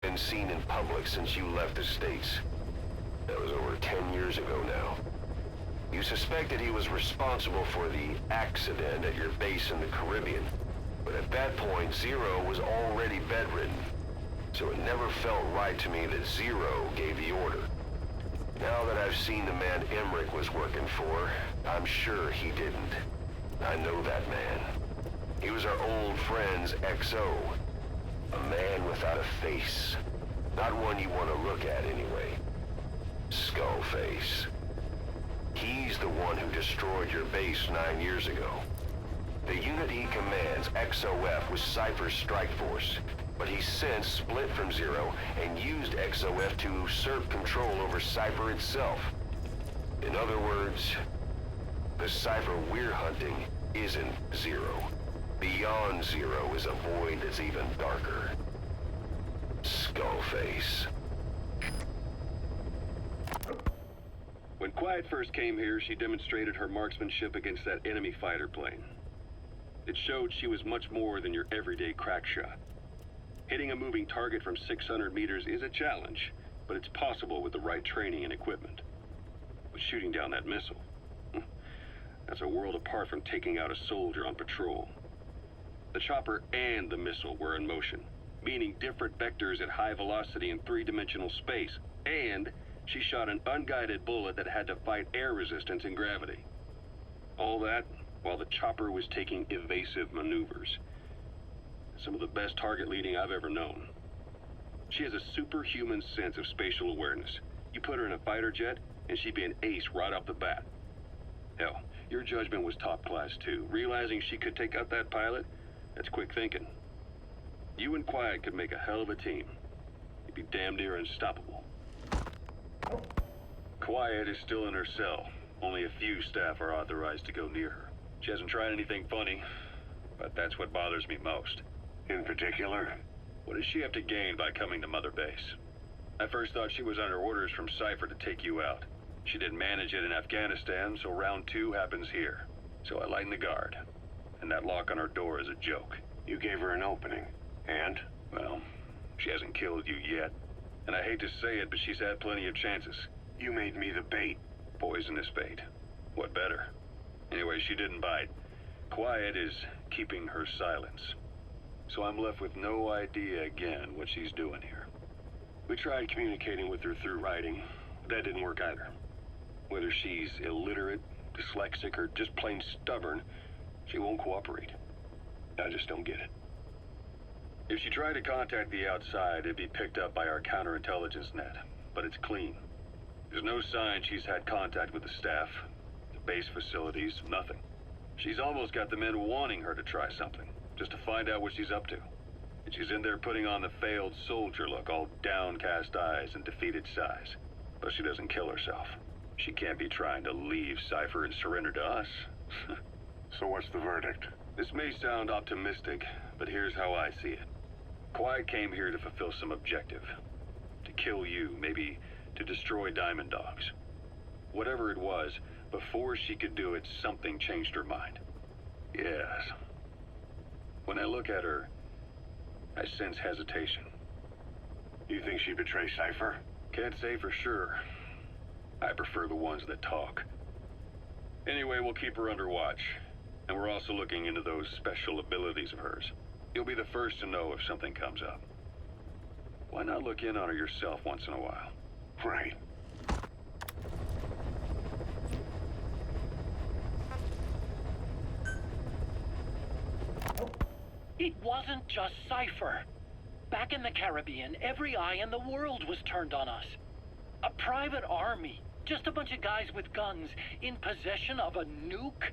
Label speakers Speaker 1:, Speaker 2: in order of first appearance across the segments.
Speaker 1: been seen in public since you left the States. That was over 10 years ago now. You suspected he was responsible for the accident at your base in the Caribbean. But at that point, Zero was already bedridden. So it never felt right to me that Zero gave the order. Now that I've seen the man Emmerich was working for, I'm sure he didn't. I know that man. He was our old friend's XO. A man without a face. Not one you want to look at anyway. Skullface. He's the one who destroyed your base 9 years ago. The unit he commands, XOF, was Cypher's strike force, but he's since split from Zero and used XOF to usurp control over Cypher itself. In other words, the Cypher we're hunting isn't Zero. Beyond Zero is a void that's even darker. Skullface.
Speaker 2: When Quiet first came here, she demonstrated her marksmanship against that enemy fighter plane. It showed she was much more than your everyday crack shot. Hitting a moving target from 600 meters is a challenge, but it's possible with the right training and equipment. But shooting down that missile, that's a world apart from taking out a soldier on patrol. The chopper and the missile were in motion, meaning different vectors at high velocity in three-dimensional space, and she shot an unguided bullet that had to fight air resistance and gravity. All that while the chopper was taking evasive maneuvers. Some of the best target leading I've ever known. She has a superhuman sense of spatial awareness. You put her in a fighter jet, and she'd be an ace right off the bat. Hell, your judgment was top class too. Realizing she could take out that pilot, that's quick thinking. You and Quiet could make a hell of a team. You'd be damn near unstoppable. Quiet is still in her cell. Only a few staff are authorized to go near her. She hasn't tried anything funny, but that's what bothers me most.
Speaker 1: In particular?
Speaker 2: What does she have to gain by coming to Mother Base? I first thought she was under orders from Cypher to take you out. She didn't manage it in Afghanistan, so round 2 happens here. So I lighten the guard. And that lock on her door is a joke.
Speaker 1: You gave her an opening. And?
Speaker 2: Well, she hasn't killed you yet. And I hate to say it, but she's had plenty of chances.
Speaker 1: You made me the bait.
Speaker 2: Poisonous bait. What better? Anyway, she didn't bite. Quiet is keeping her silence. So I'm left with no idea again what she's doing here.
Speaker 1: We tried communicating with her through writing. That didn't work either.
Speaker 2: Whether she's illiterate, dyslexic, or just plain stubborn, she won't cooperate. I just don't get it. If she tried to contact the outside, it'd be picked up by our counterintelligence net, but it's clean. There's no sign she's had contact with the staff, the base facilities, nothing. She's almost got the men wanting her to try something, just to find out what she's up to. And she's in there putting on the failed soldier look, all downcast eyes and defeated sighs. But she doesn't kill herself. She can't be trying to leave Cypher and surrender to us.
Speaker 1: So what's the verdict?
Speaker 2: This may sound optimistic, but here's how I see it. Quiet came here to fulfill some objective. To kill you, maybe to destroy Diamond Dogs. Whatever it was, before she could do it, something changed her mind. Yes. When I look at her, I sense hesitation.
Speaker 1: You think she'd betray Cypher?
Speaker 2: Can't say for sure. I prefer the ones that talk. Anyway, we'll keep her under watch. And we're also looking into those special abilities of hers. You'll be the first to know if something comes up. Why not look in on her yourself once in a while?
Speaker 1: Right.
Speaker 3: It wasn't just Cypher. Back in the Caribbean, every eye in the world was turned on us. A private army, just a bunch of guys with guns, in possession of a nuke?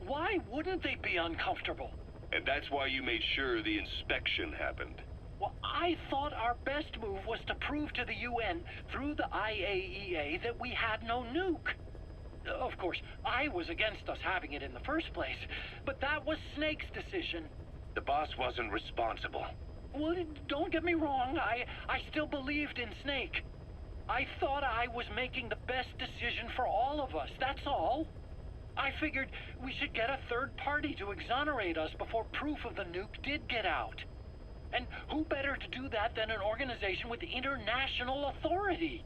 Speaker 3: Why wouldn't they be uncomfortable?
Speaker 2: And that's why you made sure the inspection happened.
Speaker 3: Well, I thought our best move was to prove to the UN through the IAEA that we had no nuke. Of course, I was against us having it in the first place, but that was Snake's decision.
Speaker 1: The boss wasn't responsible.
Speaker 3: Well, don't get me wrong, I still believed in Snake. I thought I was making the best decision for all of us, that's all. I figured we should get a third party to exonerate us before proof of the nuke did get out. And who better to do that than an organization with international authority?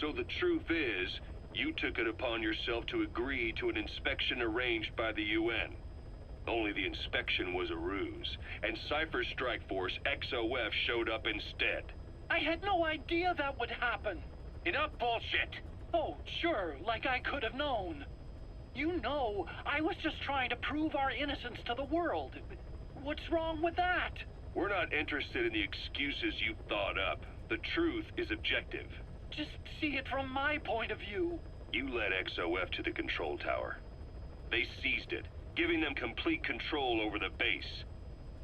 Speaker 2: So the truth is, you took it upon yourself to agree to an inspection arranged by the UN. Only the inspection was a ruse, and Cypher's strike force, XOF, showed up instead.
Speaker 3: I had no idea that would happen.
Speaker 4: Enough bullshit!
Speaker 3: Oh, sure, like I could have known. You know, I was just trying to prove our innocence to the world. What's wrong with that?
Speaker 2: We're not interested in the excuses you thought up. The truth is objective.
Speaker 3: Just see it from my point of view.
Speaker 2: You led XOF to the control tower. They seized it, giving them complete control over the base.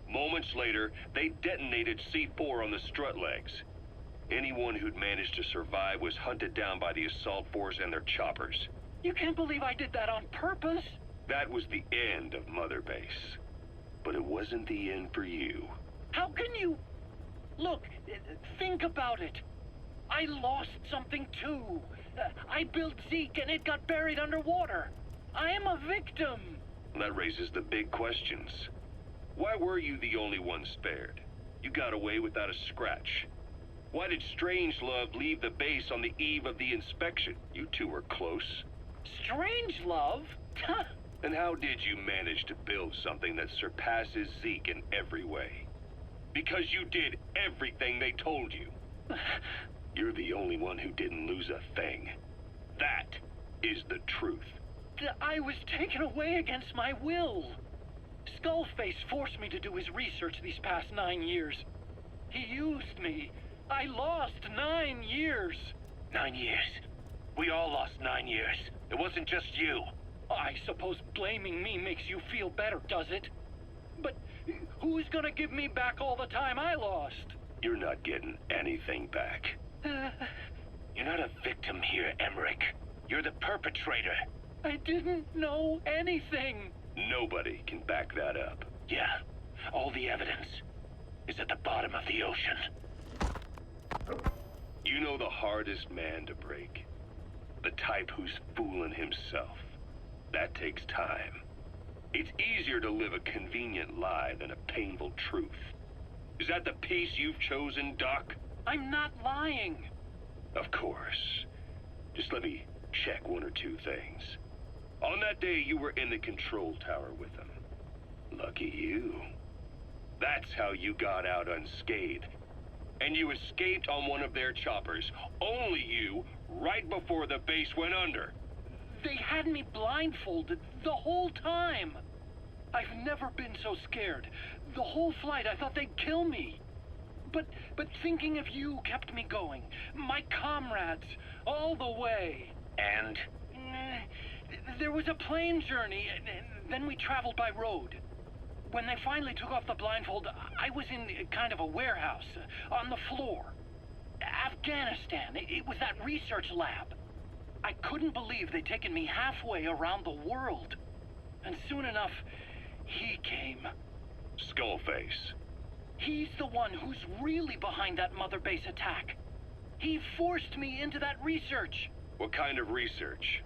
Speaker 2: Moments later, they detonated C4 on the strut legs. Anyone who'd managed to survive was hunted down by the assault force and their choppers.
Speaker 3: You can't believe I did that on purpose.
Speaker 2: That was the end of Mother Base. But it wasn't the end for you.
Speaker 3: How can you... Look, think about it. I lost something too. I built Zeke and it got buried underwater. I am a victim.
Speaker 2: That raises the big questions. Why were you the only one spared? You got away without a scratch. Why did Strangelove leave the base on the eve of the inspection? You two were close.
Speaker 3: Strangelove?
Speaker 2: And how did you manage to build something that surpasses Zeke in every way? Because you did everything they told you. You're the only one who didn't lose a thing. That is the truth.
Speaker 3: I was taken away against my will. Skullface forced me to do his research these past 9 years. He used me. I lost 9 years.
Speaker 4: 9 years. We all lost 9 years. It wasn't just you.
Speaker 3: I suppose blaming me makes you feel better, does it? But who's gonna give me back all the time I lost?
Speaker 2: You're not getting anything back.
Speaker 4: You're not a victim here, Emmerich. You're the perpetrator.
Speaker 3: I didn't know anything.
Speaker 2: Nobody can back that up.
Speaker 4: Yeah, all the evidence is at the bottom of the ocean.
Speaker 2: You know the hardest man to break. The type who's fooling himself. That takes time. It's easier to live a convenient lie than a painful truth. Is that the piece you've chosen, Doc?
Speaker 3: I'm not lying.
Speaker 2: Of course. Just let me check one or two things. On that day, you were in the control tower with them. Lucky you. That's how you got out unscathed. And you escaped on one of their choppers. Only you, right before the base went under.
Speaker 3: They had me blindfolded the whole time. I've never been so scared. The whole flight, I thought they'd kill me. But thinking of you kept me going. My comrades, all the way.
Speaker 4: And?
Speaker 3: There was a plane journey, and then we traveled by road. When they finally took off the blindfold, I was in kind of a warehouse, on the floor. Afghanistan, it was that research lab. I couldn't believe they'd taken me halfway around the world. And soon enough, he came.
Speaker 2: Skullface.
Speaker 3: He's the one who's really behind that Mother Base attack. He forced me into that research.
Speaker 2: What kind of research?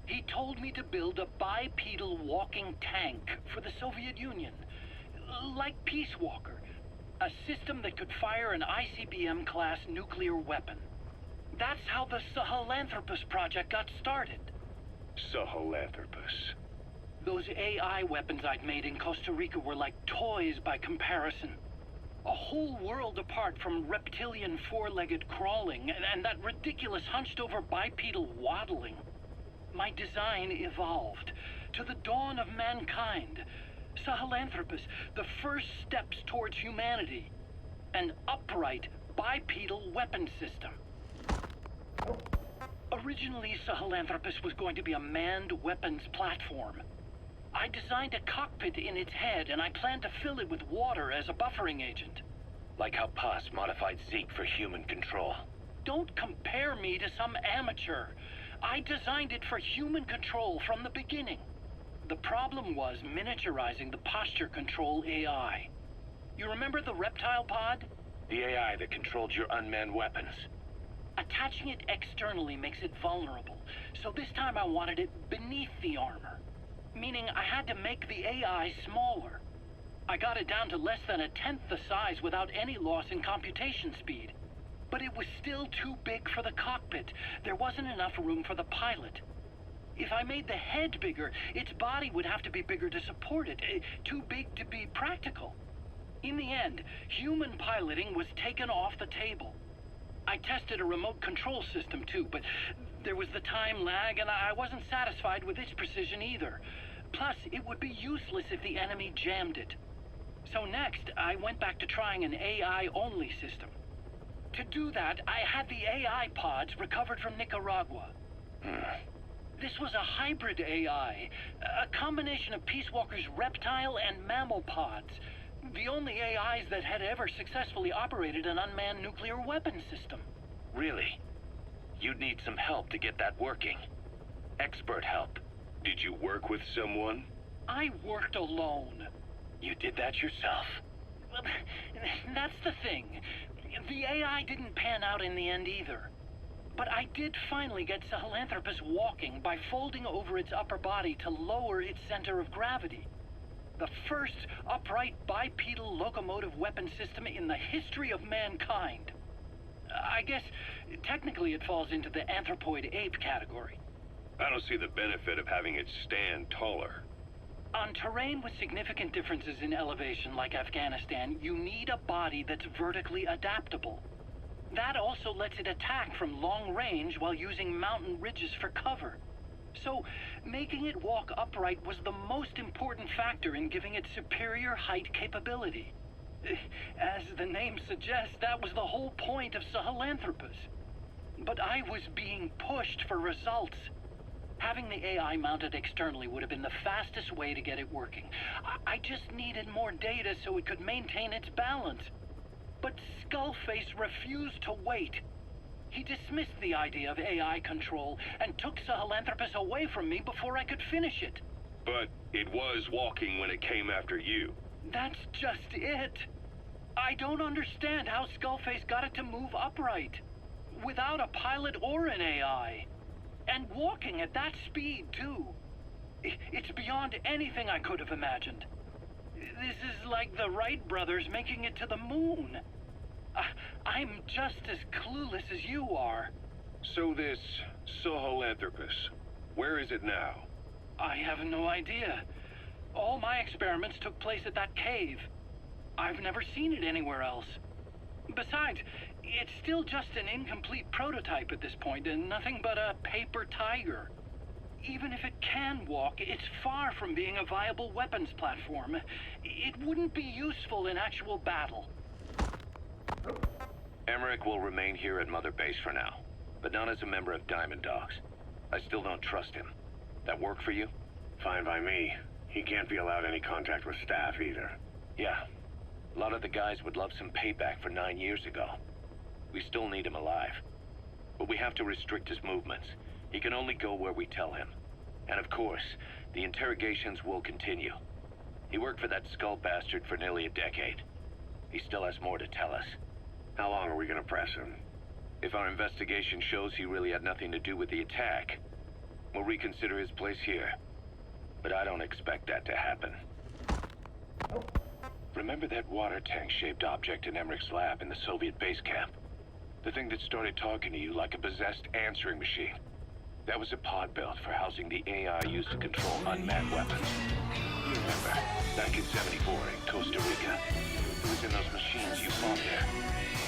Speaker 3: He told me to build a bipedal walking tank for the Soviet Union. Like Peace Walker. A system that could fire an ICBM-class nuclear weapon. That's how the Sahelanthropus project got started.
Speaker 2: Sahelanthropus.
Speaker 3: Those AI weapons I'd made in Costa Rica were like toys by comparison. A whole world apart from reptilian four-legged crawling and that ridiculous hunched-over bipedal waddling. My design evolved to the dawn of mankind. Sahelanthropus, the first steps towards humanity. An upright bipedal weapon system. Originally, Sahelanthropus was going to be a manned weapons platform. I designed a cockpit in its head, and I planned to fill it with water as a buffering agent.
Speaker 4: Like how Paz modified Zeke for human control.
Speaker 3: Don't compare me to some amateur. I designed it for human control from the beginning. The problem was miniaturizing the posture control AI. You remember the reptile pod?
Speaker 4: The AI that controlled your unmanned weapons.
Speaker 3: Attaching it externally makes it vulnerable, so this time I wanted it beneath the armor. Meaning I had to make the AI smaller. I got it down to less than a tenth the size without any loss in computation speed. But it was still too big for the cockpit. There wasn't enough room for the pilot. If I made the head bigger, its body would have to be bigger to support it. Too big to be practical. In the end, human piloting was taken off the table. I tested a remote control system too, but there was the time lag and I wasn't satisfied with its precision either. Plus, it would be useless if the enemy jammed it. So next, I went back to trying an AI-only system. To do that, I had the AI pods recovered from Nicaragua. This was a hybrid AI, a combination of Peace Walker's reptile and mammal pods. The only AIs that had ever successfully operated an unmanned nuclear weapons system.
Speaker 4: Really? You'd need some help to get that working. Expert help.
Speaker 2: Did you work with someone?
Speaker 3: I worked alone.
Speaker 4: You did that yourself?
Speaker 3: Well, that's the thing. The AI didn't pan out in the end either. But I did finally get Sahelanthropus walking by folding over its upper body to lower its center of gravity. The first upright bipedal locomotive weapon system in the history of mankind. I guess technically it falls into the anthropoid ape category.
Speaker 2: I don't see the benefit of having it stand taller.
Speaker 3: On terrain with significant differences in elevation like Afghanistan, you need a body that's vertically adaptable. That also lets it attack from long range while using mountain ridges for cover. So, making it walk upright was the most important factor in giving it superior height capability. As the name suggests, that was the whole point of Sahelanthropus. But I was being pushed for results. Having the AI mounted externally would have been the fastest way to get it working. I just needed more data so it could maintain its balance. But Skullface refused to wait. He dismissed the idea of AI control and took Sahelanthropus away from me before I could finish it.
Speaker 2: But it was walking when it came after you.
Speaker 3: That's just it. I don't understand how Skullface got it to move upright, without a pilot or an AI. And walking at that speed, too. It's beyond anything I could have imagined. This is like the Wright brothers making it to the moon. I'm just as clueless as you are.
Speaker 2: So this Sahelanthropus, where is it now?
Speaker 3: I have no idea. All my experiments took place at that cave. I've never seen it anywhere else. Besides, it's still just an incomplete prototype at this point, and nothing but a paper tiger. Even if it can walk, it's far from being a viable weapons platform. It wouldn't be useful in actual battle.
Speaker 4: Emmerich will remain here at Mother Base for now, but not as a member of Diamond Dogs. I still don't trust him. That work for you?
Speaker 1: Fine by me. He can't be allowed any contact with staff either.
Speaker 4: Yeah. A lot of the guys would love some payback for 9 years ago. We still need him alive. But we have to restrict his movements. He can only go where we tell him. And of course, the interrogations will continue. He worked for that skull bastard for nearly a decade. He still has more to tell us.
Speaker 1: How long are we gonna press him?
Speaker 4: If our investigation shows he really had nothing to do with the attack, we'll reconsider his place here. But I don't expect that to happen. Remember that water tank-shaped object in Emmerich's lab in the Soviet base camp? The thing that started talking to you like a possessed answering machine. That was a pod built for housing the AI used to control unmanned weapons. You remember, back in '74 in Costa Rica, it was in those machines you fought there.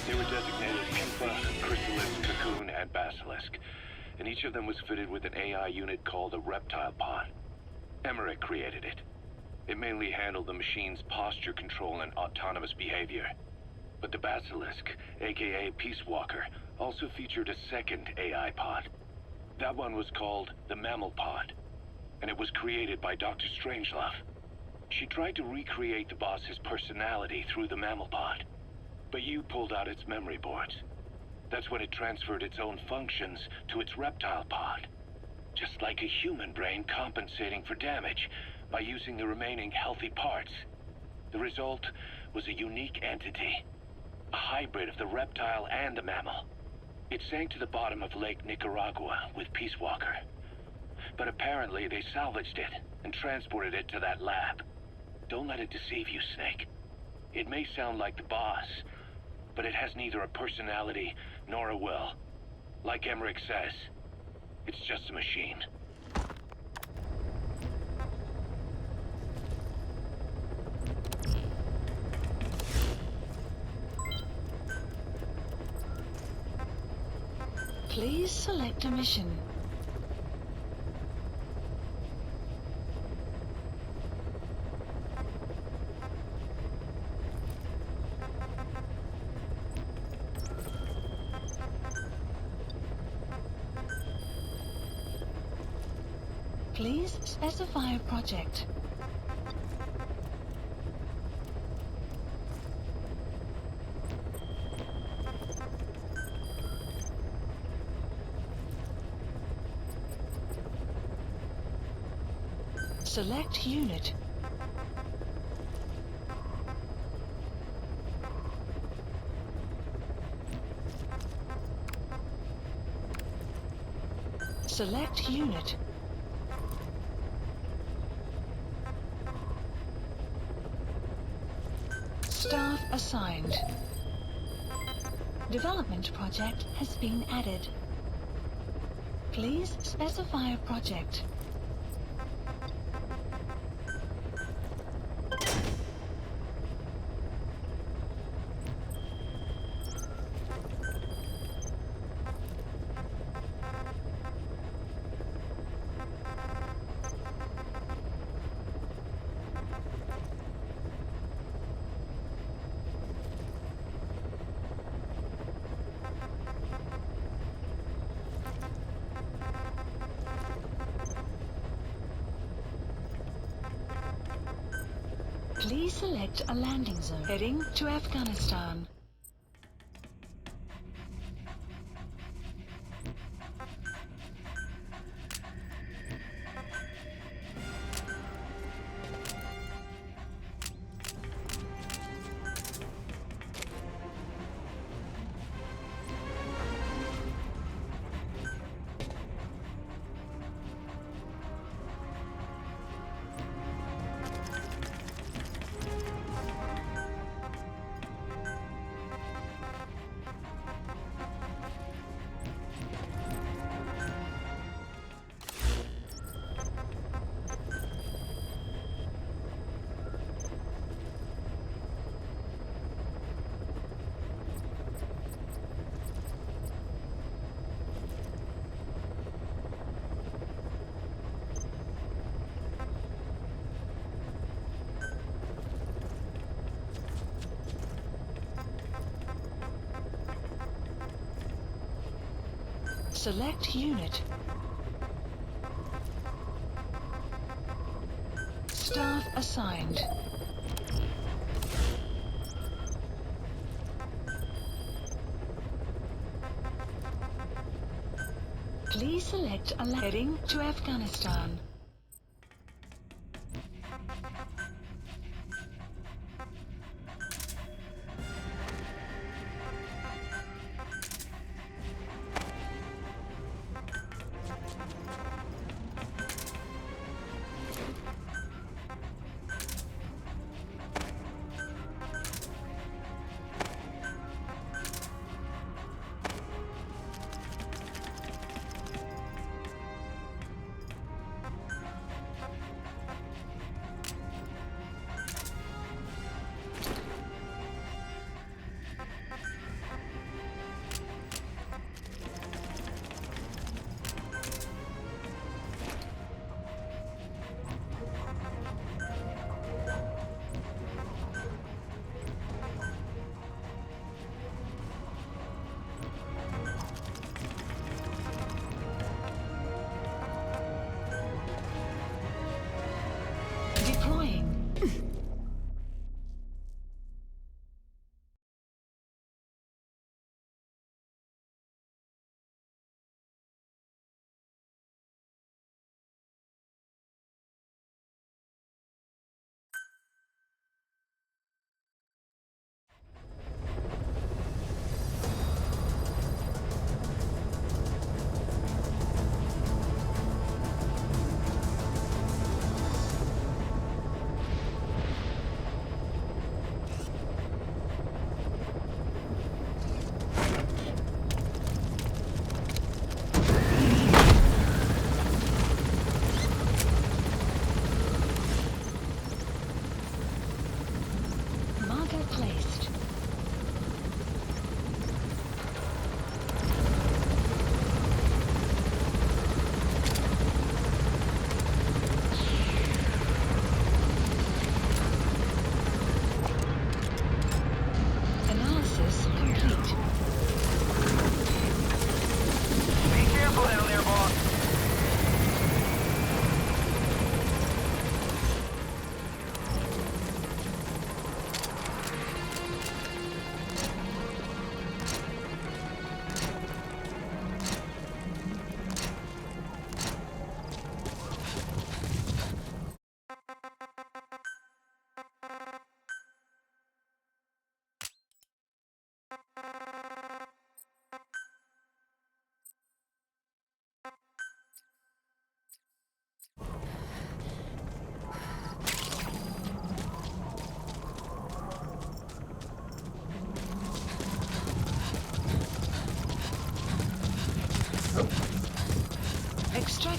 Speaker 4: They were designated Pupa, Chrysalis, Cocoon, and Basilisk, and each of them was fitted with an AI unit called a reptile pod. Emmerich created it. It mainly handled the machine's posture control and autonomous behavior. But the Basilisk, aka Peace Walker, also featured a second AI pod. That one was called the Mammal Pod, and it was created by Dr. Strangelove. She tried to recreate the boss's personality through the Mammal Pod, but you pulled out its memory boards. That's when it transferred its own functions to its reptile pod. Just like a human brain compensating for damage by using the remaining healthy parts. The result was a unique entity, a hybrid of the reptile and the mammal. It sank to the bottom of Lake Nicaragua with Peace Walker. But apparently they salvaged it and transported it to that lab. Don't let it deceive you, Snake. It may sound like the boss, but it has neither a personality nor a will. Like Emmerich says, it's just a machine.
Speaker 5: Please select a mission. Please specify a project. Select unit. Select unit. Staff assigned. Development project has been added. Please specify a project. Please select a landing zone. Heading to Afghanistan. Select unit. Staff assigned. Please select a heading to Afghanistan.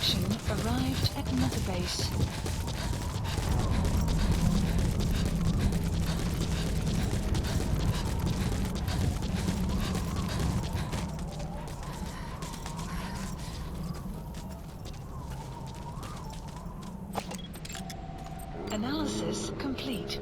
Speaker 5: extraction arrived at Mother Base. Analysis complete.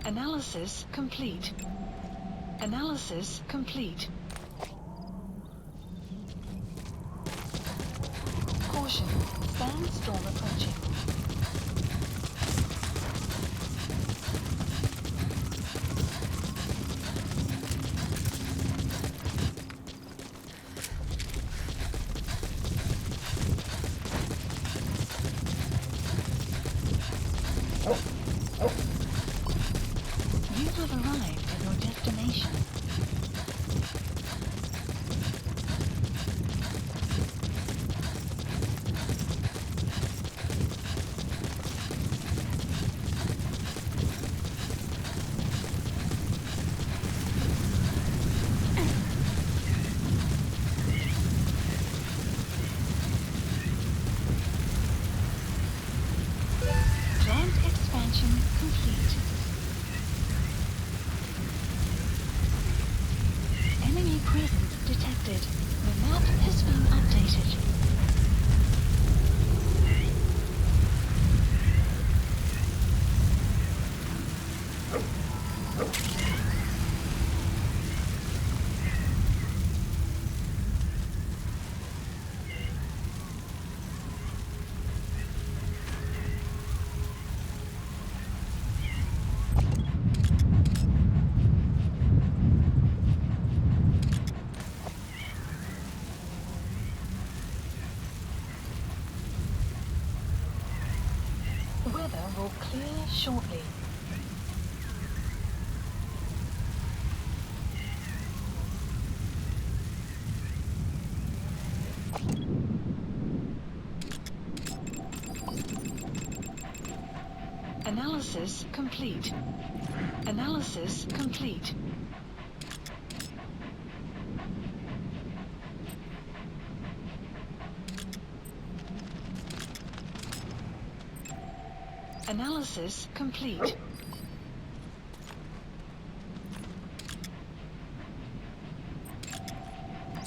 Speaker 5: Analysis complete. Analysis complete. Caution. Sandstorm approaching. You have arrived at your destination. Plant expansion complete. Enemy presence detected. The map has been updated. The weather will clear shortly. Analysis complete. Analysis complete. Analysis complete.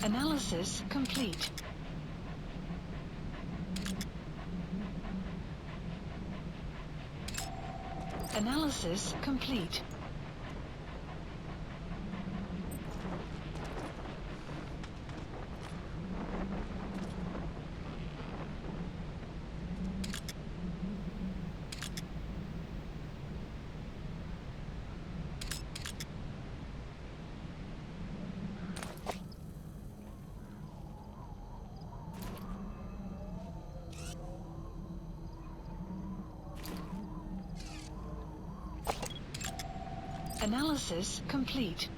Speaker 5: Analysis complete. Analysis complete. Analysis complete.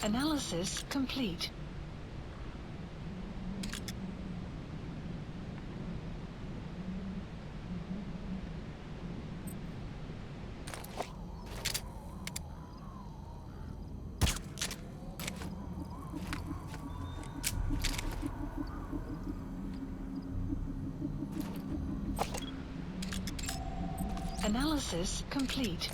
Speaker 5: Analysis complete. Analysis complete.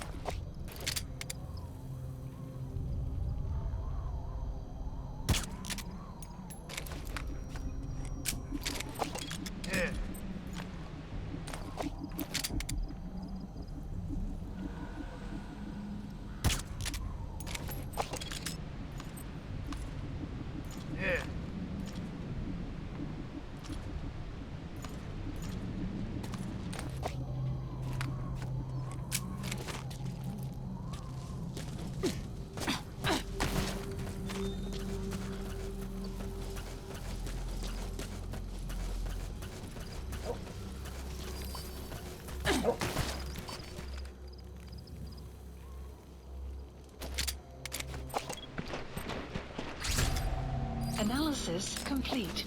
Speaker 5: Analysis complete.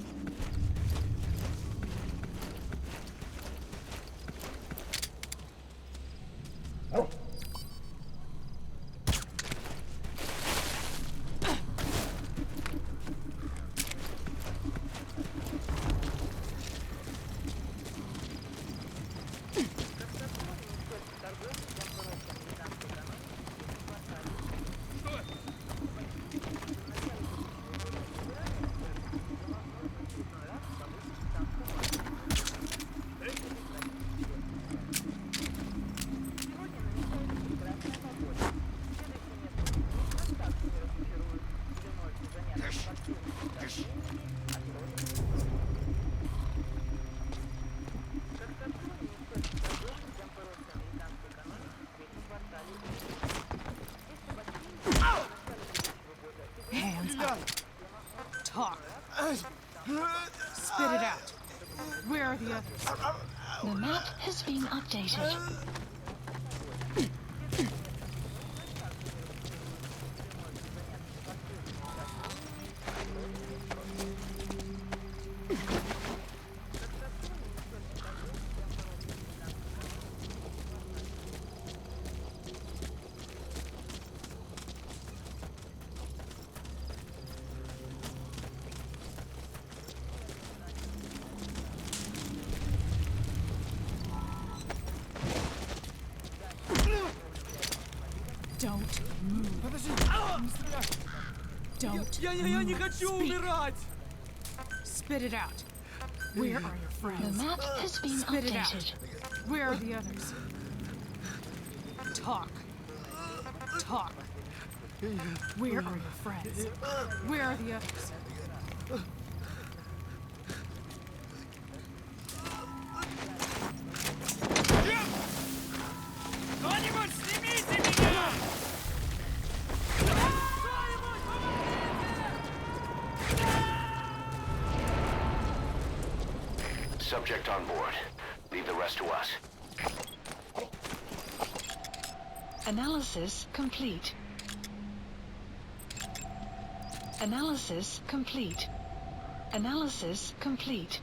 Speaker 5: updated. Don't move.
Speaker 6: Подожди!
Speaker 5: Don't
Speaker 6: Я не хочу
Speaker 5: speak.
Speaker 6: умирать!
Speaker 7: Spit it out. Where are your
Speaker 5: The
Speaker 7: friends?
Speaker 5: map has been
Speaker 7: Spit it out.
Speaker 5: updated.
Speaker 7: Where are the others? Talk. Talk. Where are your friends? Where are the others?
Speaker 6: Кто-нибудь снимите меня!
Speaker 1: Subject on board. Leave the rest to us.
Speaker 5: Analysis complete. Analysis complete. Analysis complete.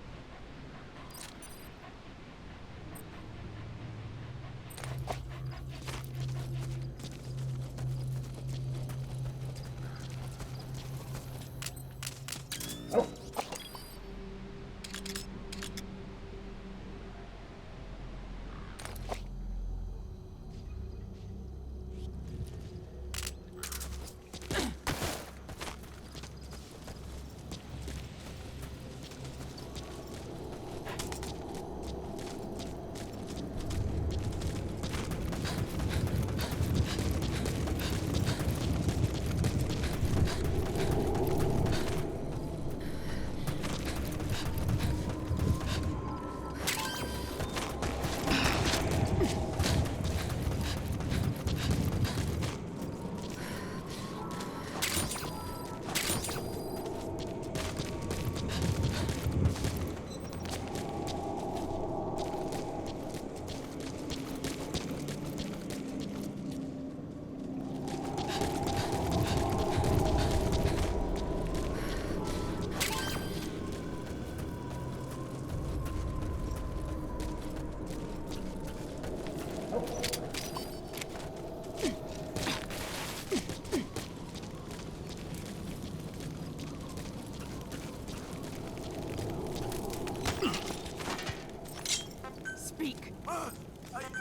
Speaker 7: Speak.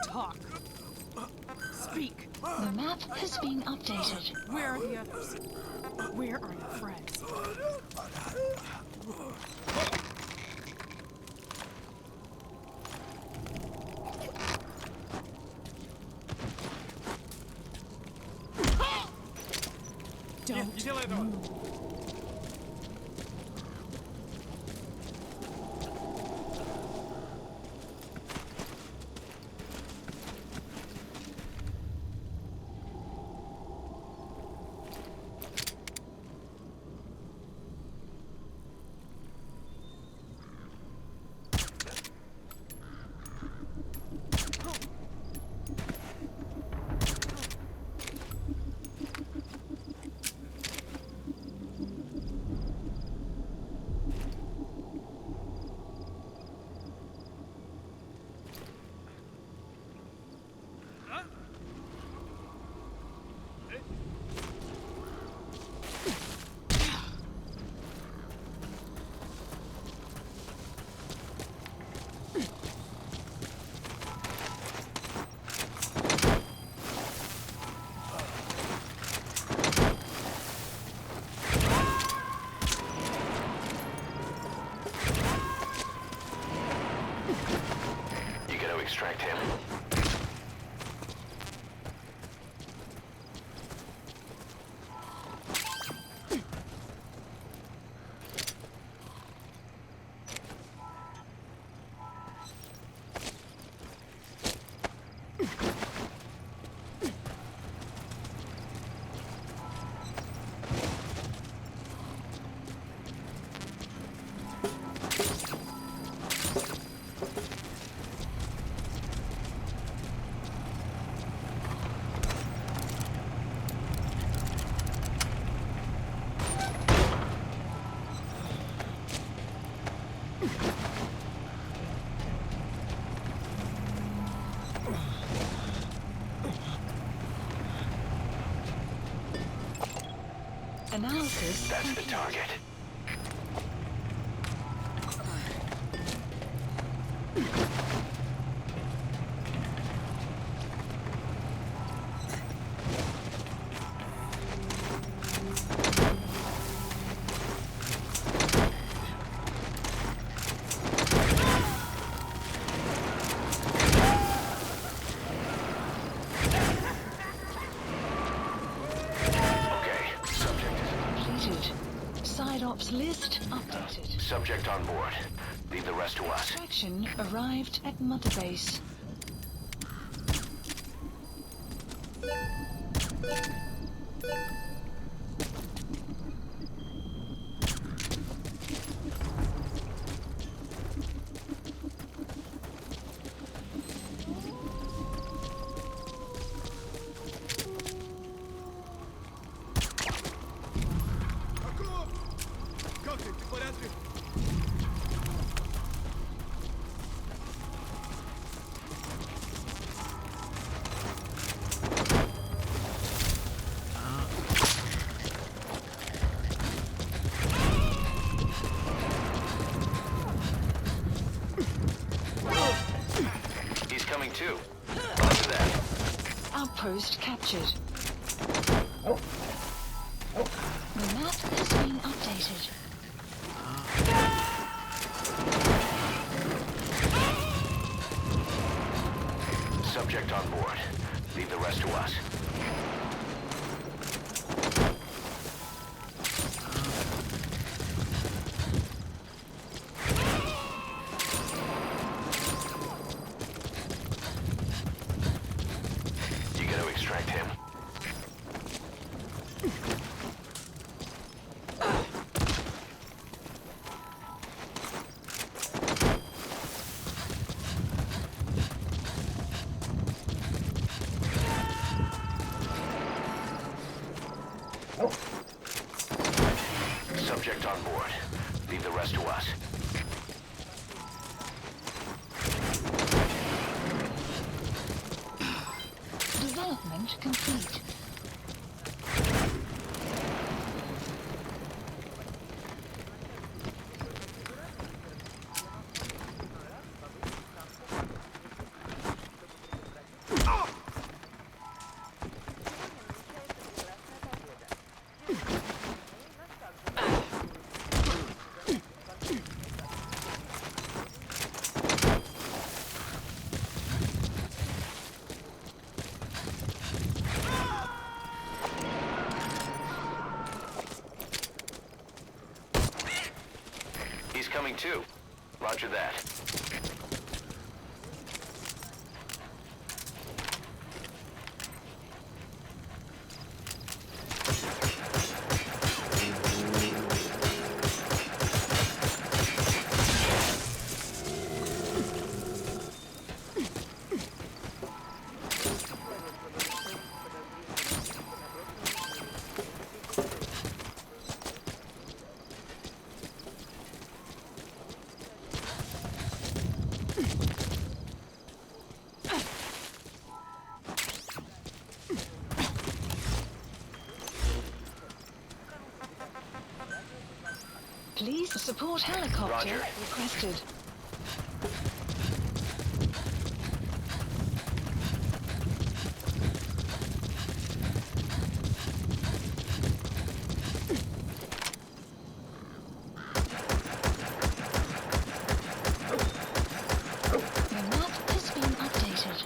Speaker 7: Talk. Speak.
Speaker 5: The map has been updated.
Speaker 7: Where are the others? Where are your friends?
Speaker 6: Нет, не делай этого!
Speaker 1: You gotta extract him.
Speaker 5: Analysis
Speaker 1: That's the
Speaker 5: complete.
Speaker 1: target.
Speaker 5: Completed. Side ops list updated.
Speaker 1: Subject on board. Leave the rest to us.
Speaker 5: Extraction arrived at Mother Base.
Speaker 6: Как ты? Ты в порядке?
Speaker 1: He's coming too. Roger that.
Speaker 5: Outpost captured. The map has been updated.
Speaker 1: Subject on board. Leave the rest to us. You gotta extract him. Subject on board. Leave the rest to us.
Speaker 5: Development complete.
Speaker 1: He's coming too. Roger that.
Speaker 5: Please support helicopter
Speaker 1: Roger.
Speaker 5: requested. The map has been updated.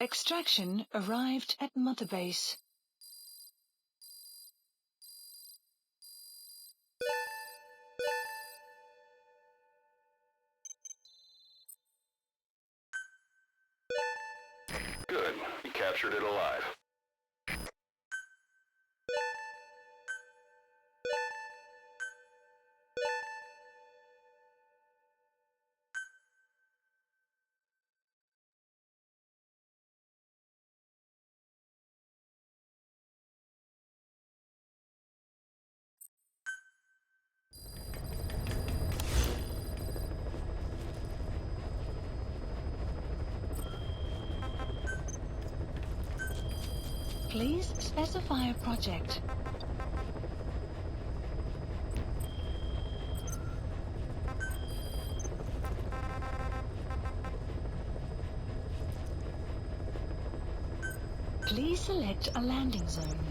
Speaker 5: Extraction arrived at Mother Base.
Speaker 1: Good. You captured it alive.
Speaker 5: Please specify a project. Please select a landing zone.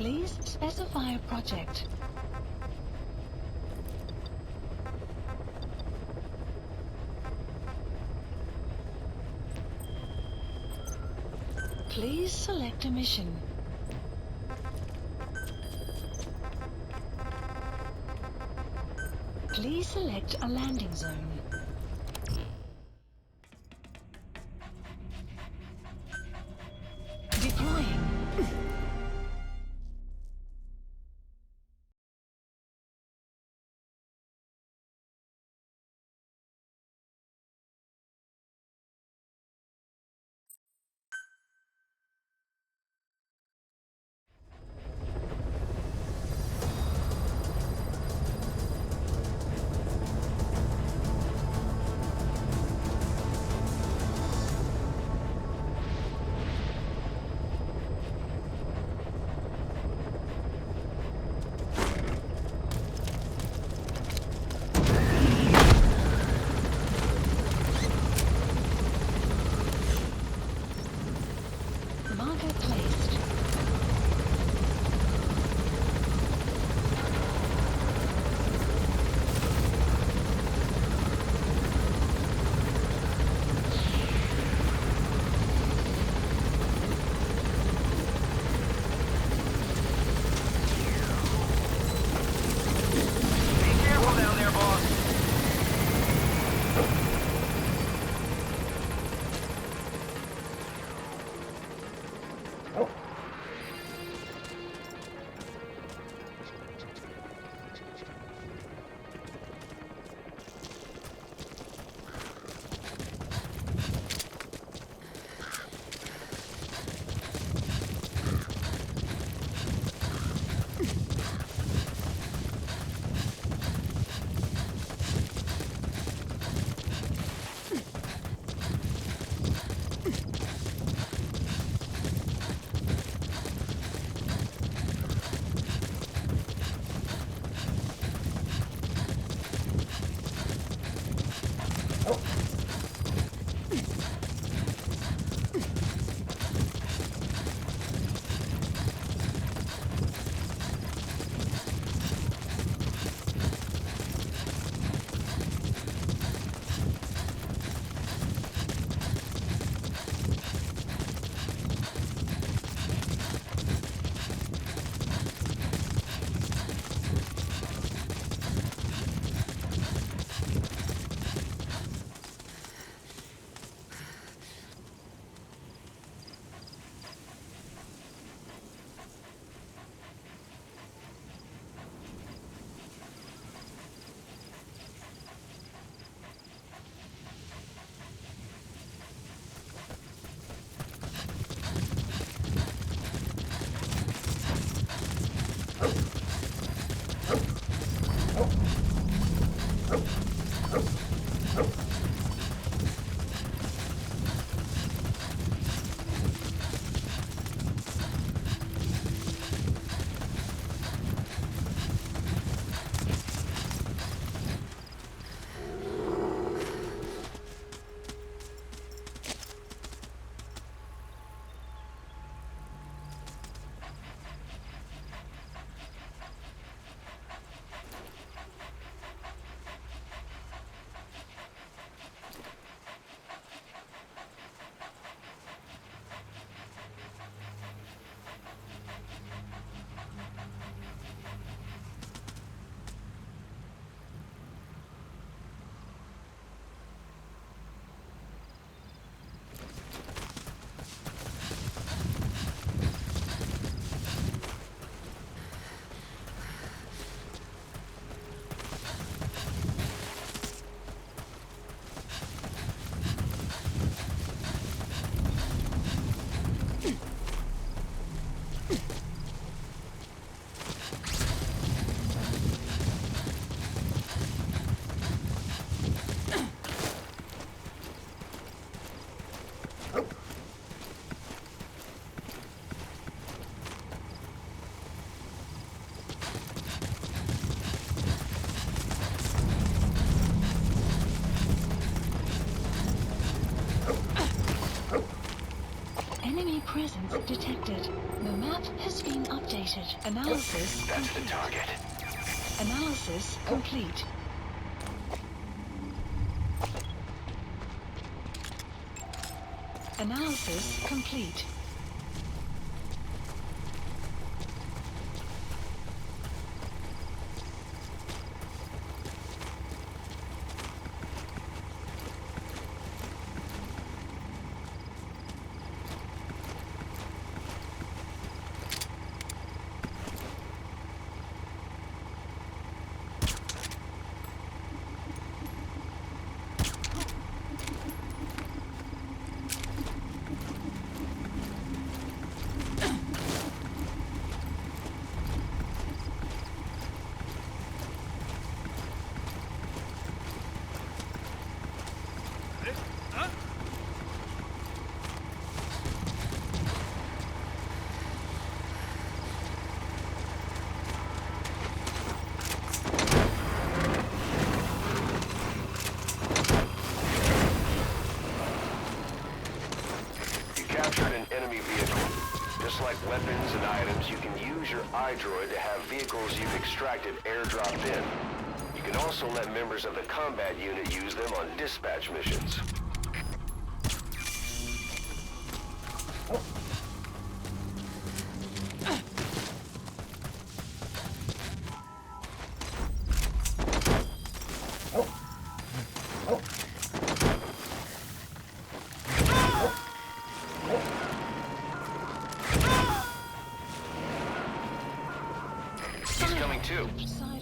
Speaker 5: Please specify a project. Please select a mission. Please select a landing zone. Deploying. Enemy presence detected. The map has been updated. Analysis
Speaker 1: That's the
Speaker 5: complete.
Speaker 1: target.
Speaker 5: Analysis complete. Analysis complete.
Speaker 1: Captured an enemy vehicle. Just like weapons and items, you can use your iDroid to have vehicles you've extracted airdropped in. You can also let members of the combat unit use them on dispatch missions.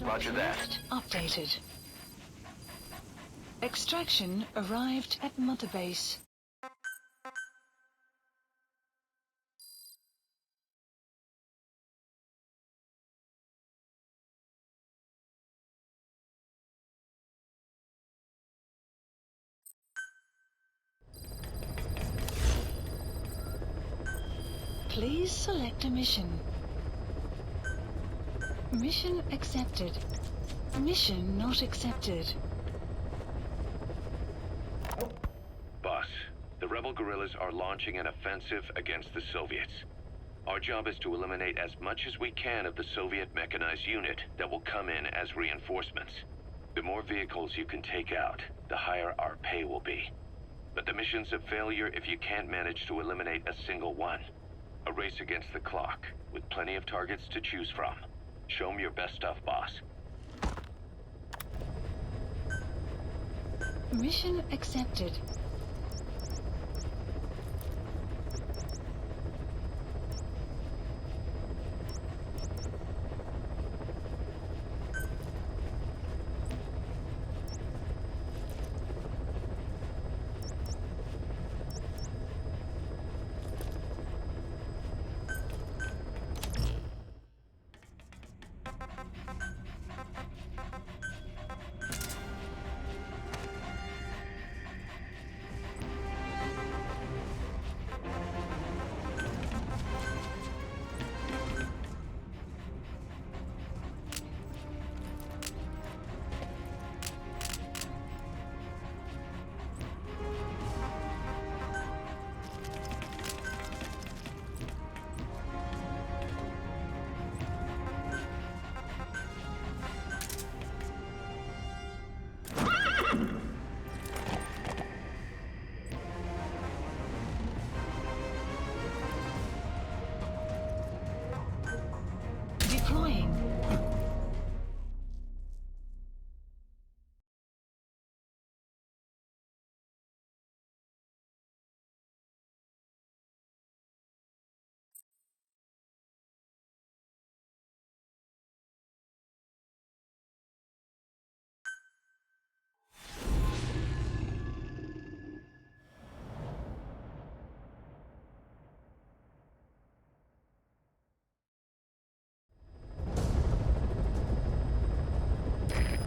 Speaker 1: Roger that.
Speaker 5: Updated. Extraction arrived at Mother Base. Please select a mission. Mission accepted. Mission not accepted.
Speaker 4: rebel guerrillas are launching an offensive against the Soviets. Our job is to eliminate as much as we can of the Soviet mechanized unit that will come in as reinforcements. The more vehicles you can take out, the higher our pay will be. But the mission's a failure if you can't manage to eliminate a single one. A race against the clock, with plenty of targets to choose from. Show 'em your best stuff, boss.
Speaker 5: Mission accepted. Deploying.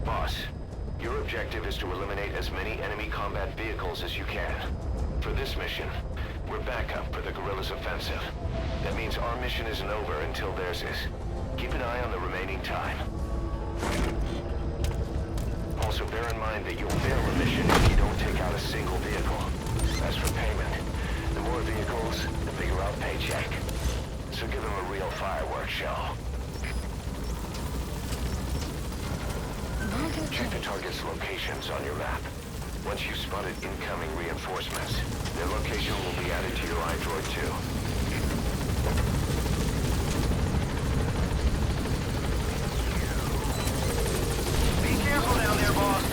Speaker 1: Boss, your objective is to eliminate as many enemy combat vehicles as you can. For this mission, we're backup for the guerrillas' offensive. That means our mission isn't over until theirs is. Keep an eye on the remaining time. Also bear in mind that you'll fail the mission if you don't take out a single vehicle. As for payment, the more vehicles, the bigger our paycheck. So give them a real fireworks show. Check the target's locations on your map. Once you've spotted incoming reinforcements, their location will be added to your iDroid too. Be careful down there, boss!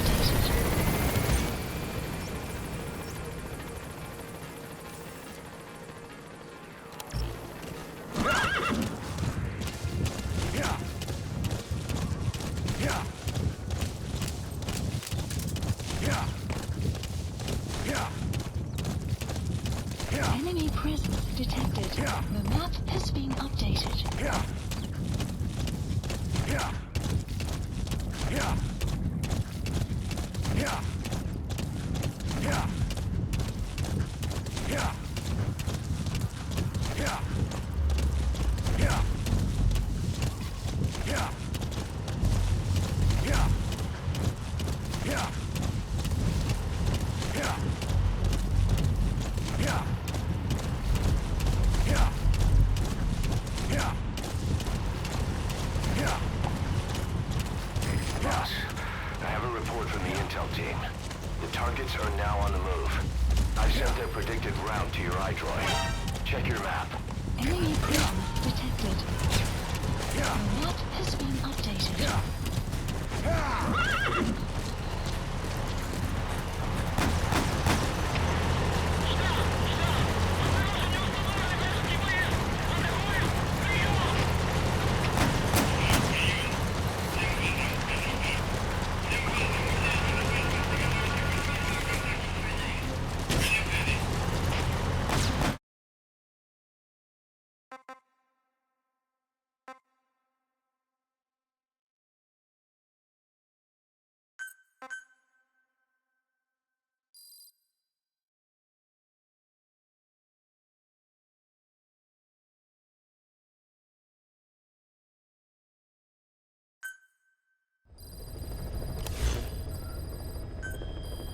Speaker 5: Enemy presence detected. The map has been updated.
Speaker 1: Boss, I have a report from the intel team. The targets are now on the move. I've sent their predicted route to your iDroid. Check your map.
Speaker 5: Enemy presence detected. The map has been updated.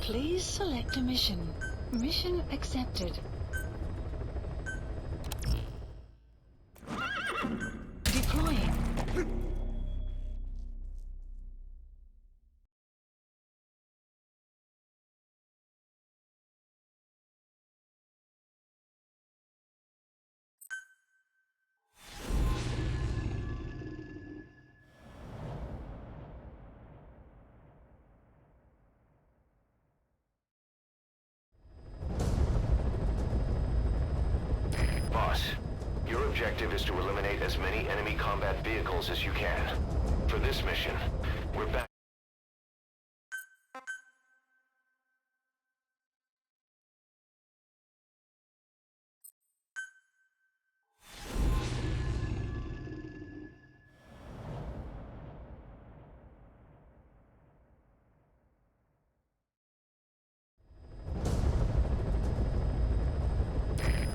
Speaker 5: Please select a mission. Mission accepted. Deploying.
Speaker 1: Boss, your objective is to eliminate as many enemy combat vehicles as you can. For this mission, we're back.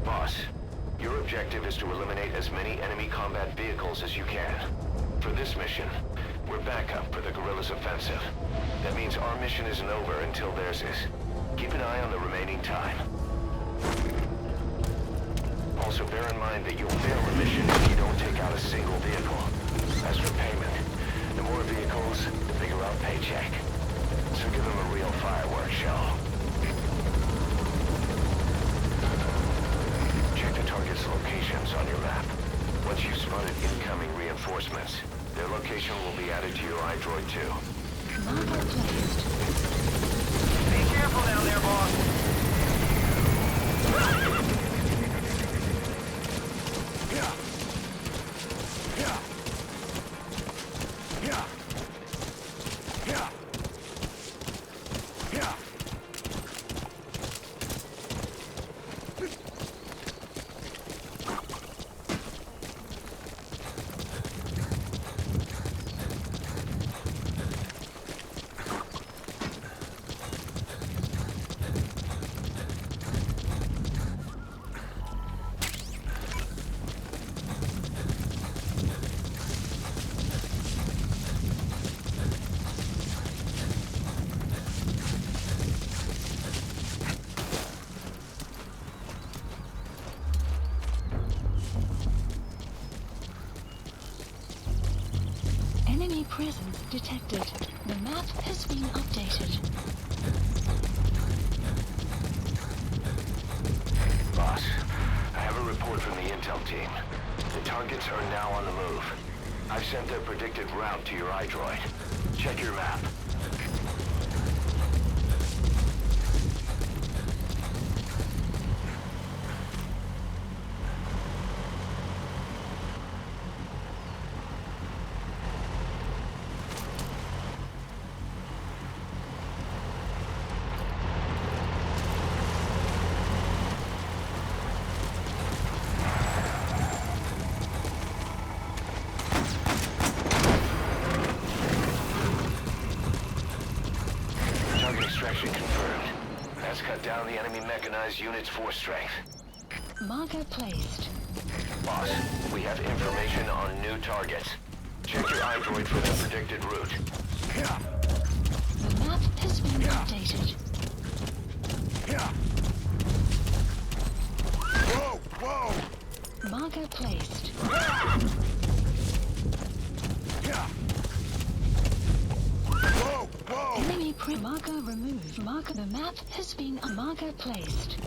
Speaker 1: Boss, your objective is to eliminate as many enemy combat vehicles as you can. For this mission, we're backup for the guerrillas' offensive. That means our mission isn't over until theirs is. Keep an eye on the remaining time. Also bear in mind that you'll fail the mission if you don't take out a single vehicle. As for payment, the more vehicles, the bigger our paycheck. So give them a real fireworks show. Check the target's locations on your map. Once you've spotted incoming reinforcements, their location will be added to your iDroid too.
Speaker 5: Marker placed.
Speaker 6: Be careful down there, boss.
Speaker 5: Enemy presence detected. The map has been updated.
Speaker 1: Boss, I have a report from the intel team. The targets are now on the move. I've sent their predicted route to your iDroid. Check your map. Extraction confirmed. That's cut down the enemy mechanized unit's force strength.
Speaker 5: Marker placed.
Speaker 1: Boss, we have information on new targets. Check your iDroid for the predicted route.
Speaker 5: The map has been updated.
Speaker 8: Whoa! Whoa!
Speaker 5: Marker placed.
Speaker 8: Whoa! Whoa!
Speaker 5: Enemy marker removed. Marker. The map has been a marker placed.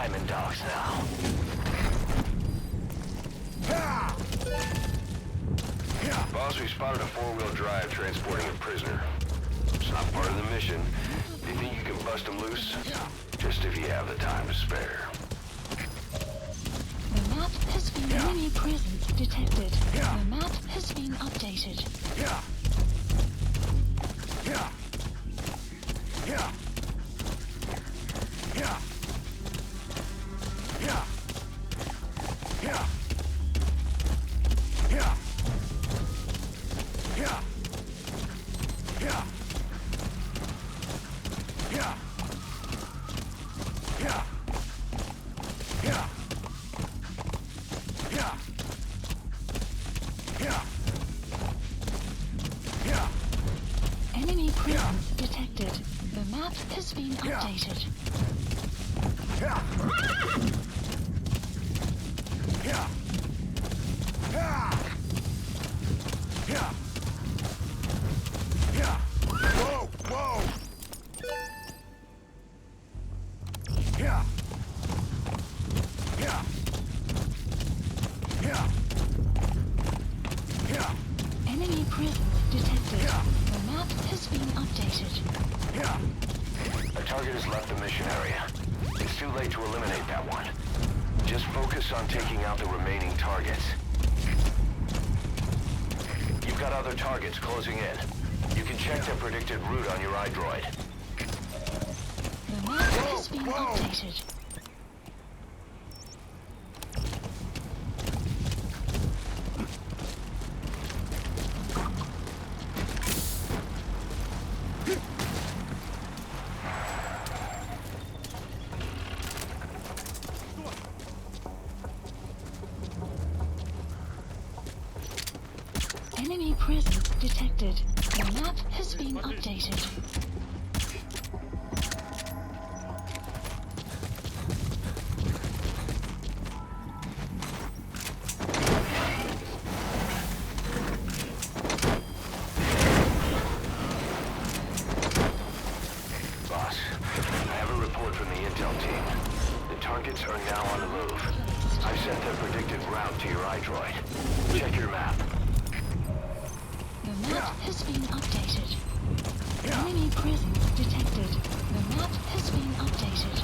Speaker 1: Diamond Dogs now. Boss, we spotted a four-wheel drive transporting a prisoner. It's not part of the mission. Do you think you can bust him loose? Just if you have the time to spare.
Speaker 5: The map has been enemy presence detected. The map has been updated. Enemy presence detected. The map has been updated.
Speaker 8: Whoa, whoa! Yeah. Yeah. Yeah. Yeah.
Speaker 5: Enemy presence detected. The map has been updated.
Speaker 8: Yeah.
Speaker 1: A target has left the mission area. It's too late to eliminate that one. Just focus on taking out the remaining targets. You've got other targets closing in. You can check their predicted route on your iDroid.
Speaker 5: The map has been updated. Enemy presence detected. The map has been updated.
Speaker 1: Boss, I have a report from the intel team. The targets are now on the move. I've sent their predicted route to your iDroid. Check your map.
Speaker 5: The map has been updated. Enemy presence detected. The map has been updated.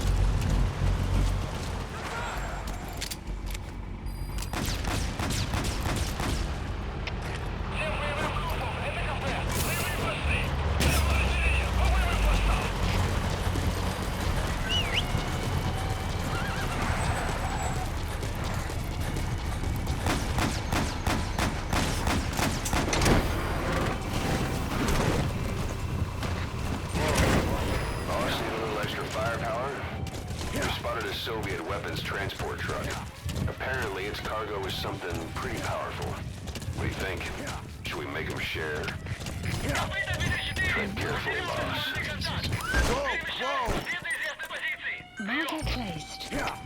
Speaker 1: Soviet weapons transport truck. Apparently its cargo is something pretty powerful. What do you think? Should we make them share? Tread carefully, boss.
Speaker 8: Whoa, whoa!
Speaker 5: Marker placed.
Speaker 8: Yeah.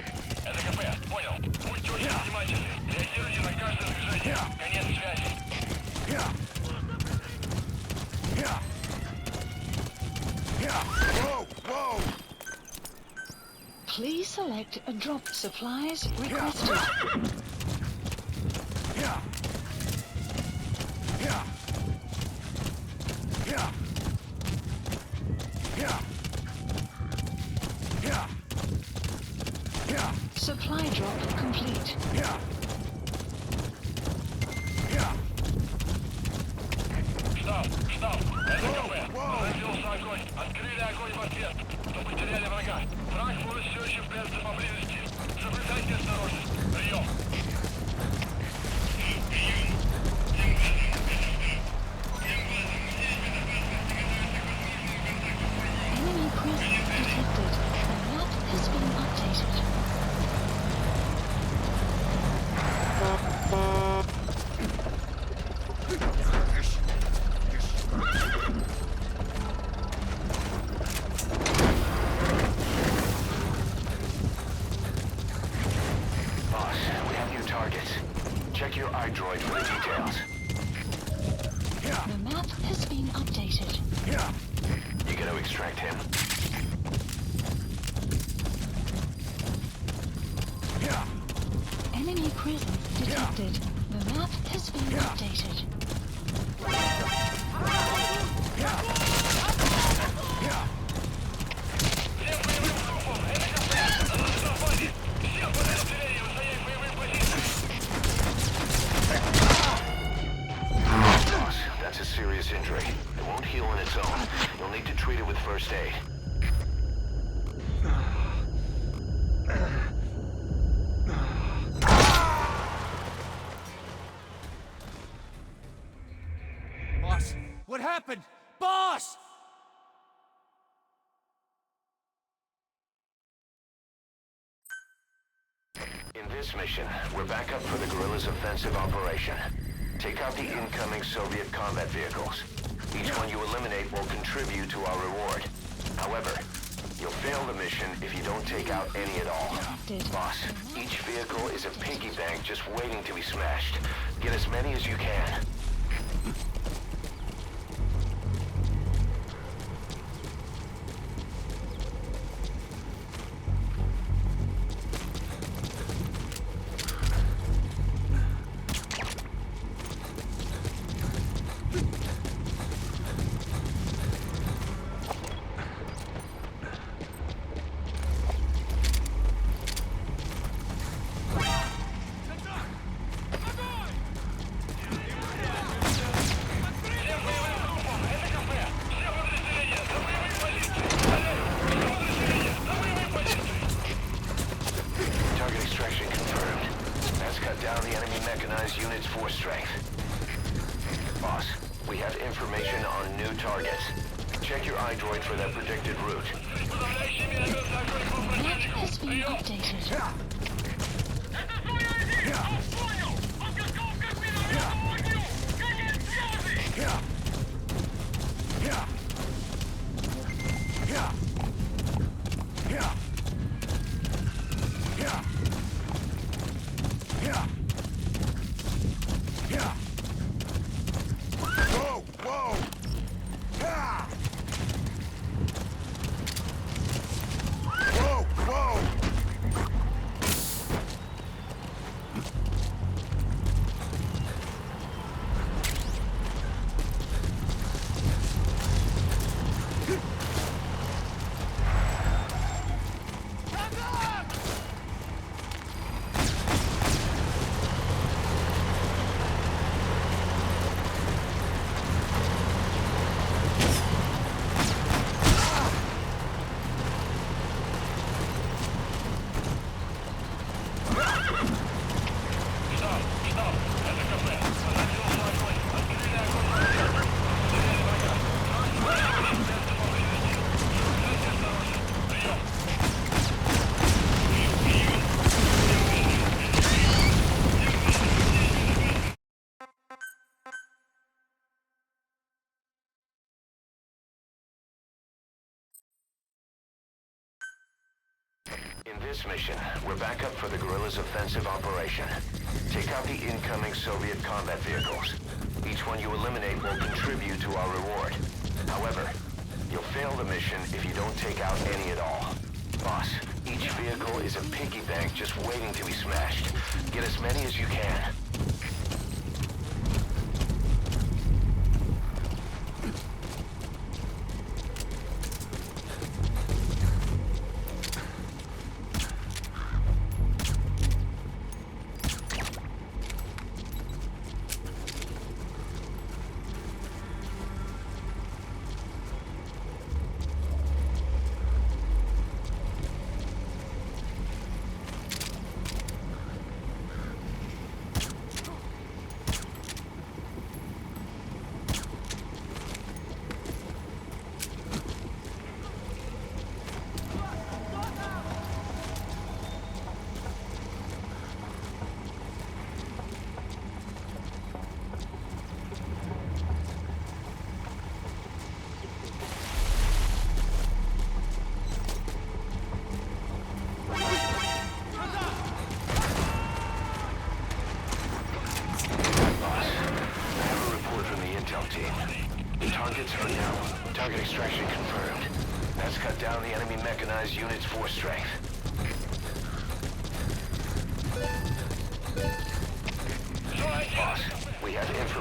Speaker 8: Yeah. Yeah. Yeah. Whoa, whoa!
Speaker 5: Please select a drop supplies requested.
Speaker 8: Yeah. Yeah. Yeah. Yeah. Yeah. Yeah.
Speaker 5: Supply drop complete.
Speaker 8: Yeah. Yeah.
Speaker 2: Штаб, это КП.
Speaker 8: Whoa.
Speaker 2: Разделся огонь. Открыли огонь в ответ. Но потеряли врага. Враг может все еще прятаться поблизости. Соблюдайте осторожность. Прием.
Speaker 5: Enemy presence detected. The map has been updated.
Speaker 1: Boss, we have new targets. Check your iDroid for the details.
Speaker 8: Yeah.
Speaker 5: The map has been updated.
Speaker 8: Yeah.
Speaker 1: You gotta extract him.
Speaker 5: presence detected. The map has been updated.
Speaker 1: Boss, that's a serious injury. It won't heal on its own. You'll need to treat it with first aid.
Speaker 8: Boss, what happened? Boss!
Speaker 1: In this mission, we're back up for the guerrillas' offensive operation. Take out the incoming Soviet combat vehicles. Each one you eliminate will contribute to our reward. However, you'll fail the mission if you don't take out any at all. Boss, each vehicle is a piggy bank just waiting to be smashed. Get as many as you can. Target extraction confirmed. That's cut down the enemy mechanized unit's force strength. Boss, we have information on new targets. Check your iDroid for their predicted route.
Speaker 5: The map has been updated.
Speaker 8: Whoa! Whoa! Ah! Whoa! Whoa!
Speaker 1: In this mission, we're back up for the guerrillas' offensive operation. Take out the incoming Soviet combat vehicles. Each one you eliminate will contribute to our reward. However, you'll fail the mission if you don't take out any at all. Boss, each vehicle is a piggy bank just waiting to be smashed. Get as many as you can. Targets are now. Target extraction confirmed. That's cut down the enemy mechanized unit's force strength.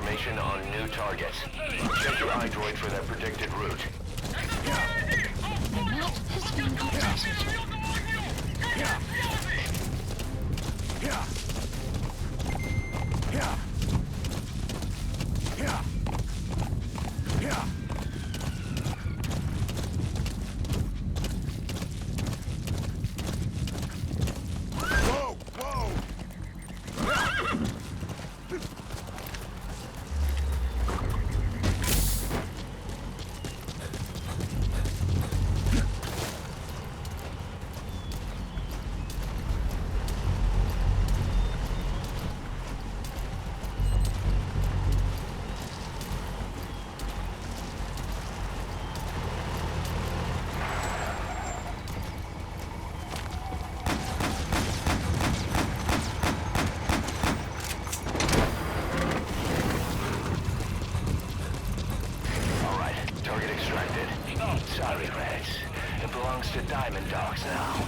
Speaker 1: information on new targets. Check your iDroid for their predicted route.
Speaker 5: The map has been updated.
Speaker 8: Whoa! Whoa!
Speaker 1: Sorry, Reds. It belongs to Diamond Dogs now.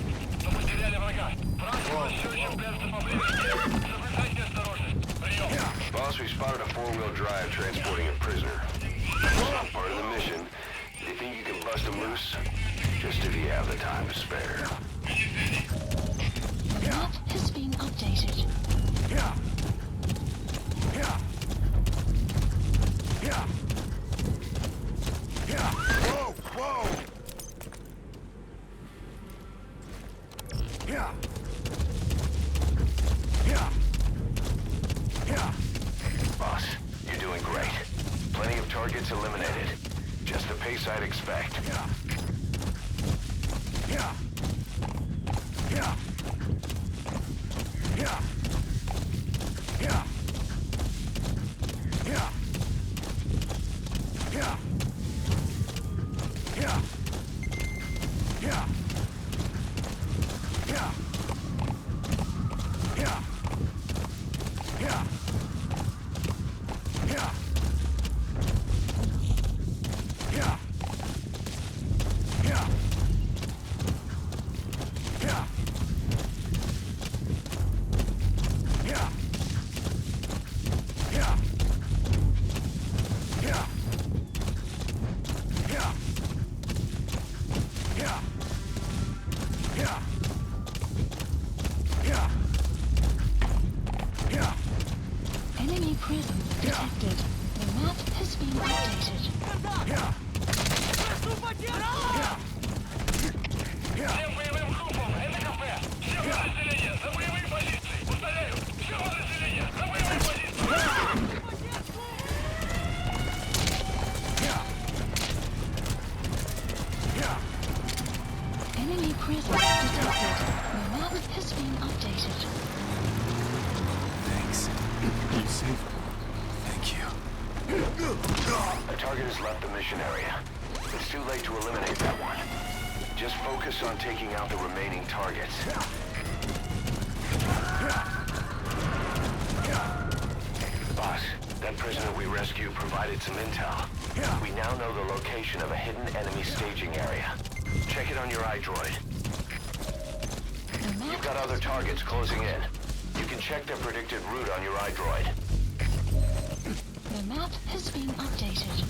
Speaker 1: Boss, we spotted a four-wheel drive transporting a prisoner. It's not part of the mission. Do you think you can bust him loose? Just if you have the time to spare.
Speaker 5: The map has been updated.
Speaker 8: Whoa! Whoa!
Speaker 1: Boss, you're doing great. Plenty of targets eliminated. Just the pace I'd expect.
Speaker 5: Enemy presence detected. The map has been updated. Enemy presence detected. The map has been updated.
Speaker 8: Thanks. You saved me. Thank you.
Speaker 1: A target has left the mission area. It's too late to eliminate that one. Just focus on taking out the remaining targets. Boss, that prisoner we rescued provided some intel. We now know the location of a hidden enemy staging area. Check it on your iDroid.
Speaker 5: The map
Speaker 1: You've got other targets closing in. You can check their predicted route on your iDroid.
Speaker 5: The map has been updated.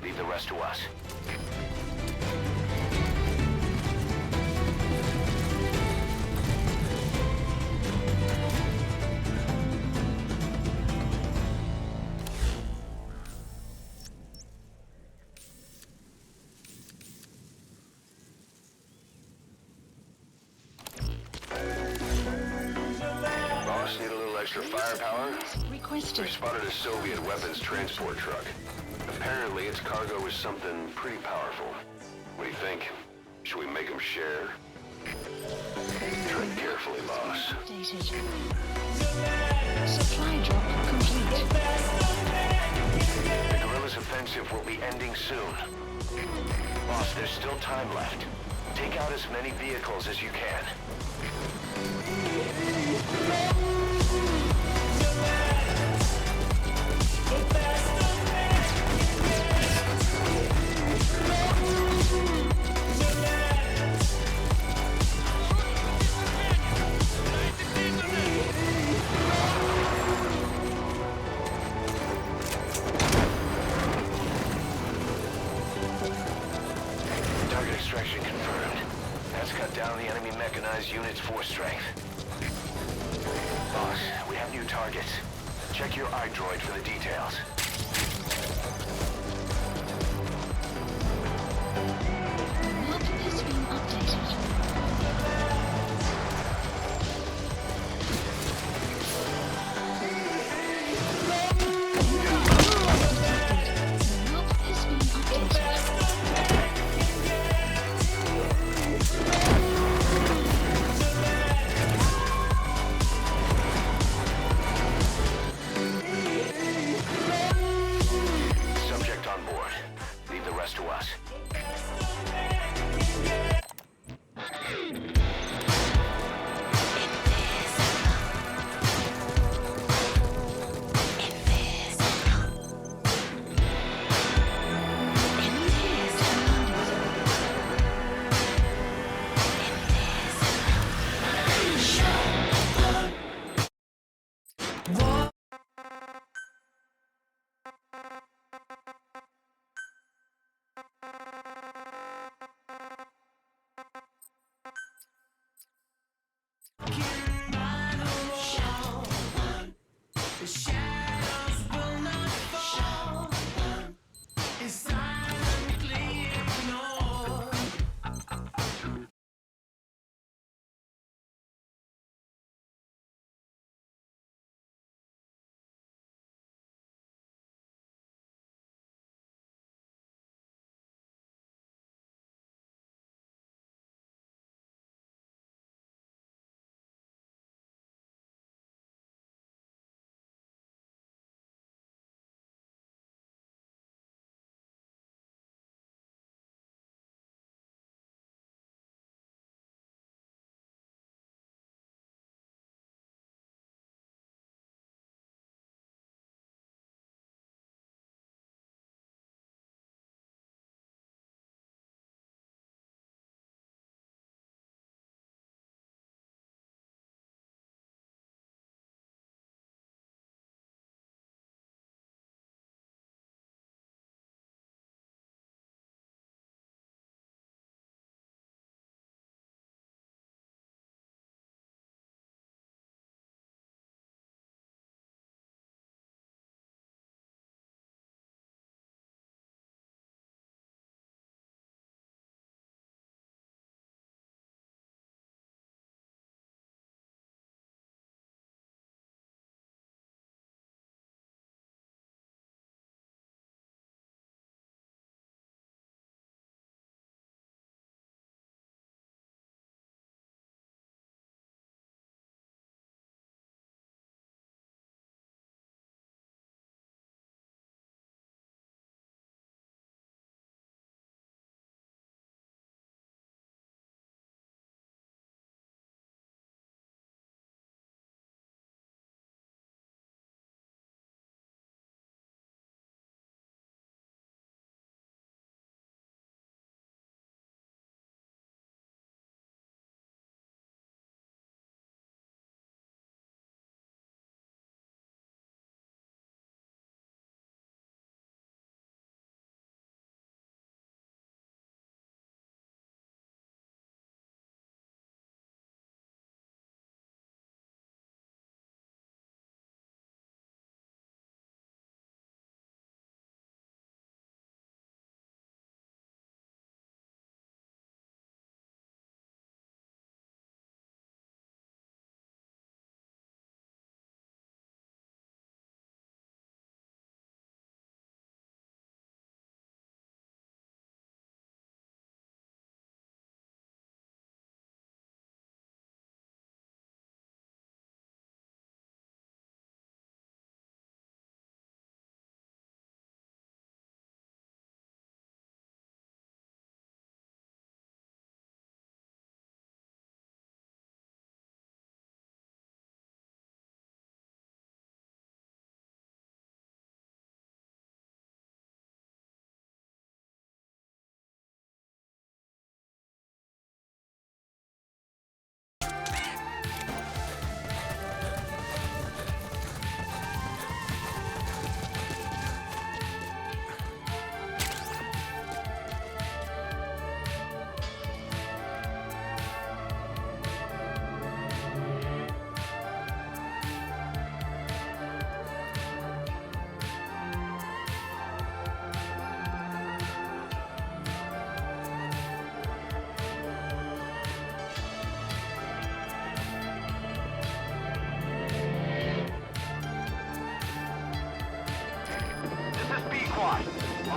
Speaker 1: Leave the rest to us. Boss, need a little extra firepower? We
Speaker 5: Requested.
Speaker 1: spotted a Soviet weapons transport truck. Apparently, its cargo is something pretty powerful. What do you think? Should we make them share? Tread carefully, boss.
Speaker 5: Updated. Supply drop complete.
Speaker 1: The guerrillas' offensive will be ending soon. Boss, there's still time left. Take out as many vehicles as you can. Target extraction confirmed. That's cut down the enemy mechanized unit's force strength. Boss, we have new targets. Check your iDroid for the details.
Speaker 5: Map has been updated. The map has been updated.
Speaker 1: Subject on board. Leave the rest to us.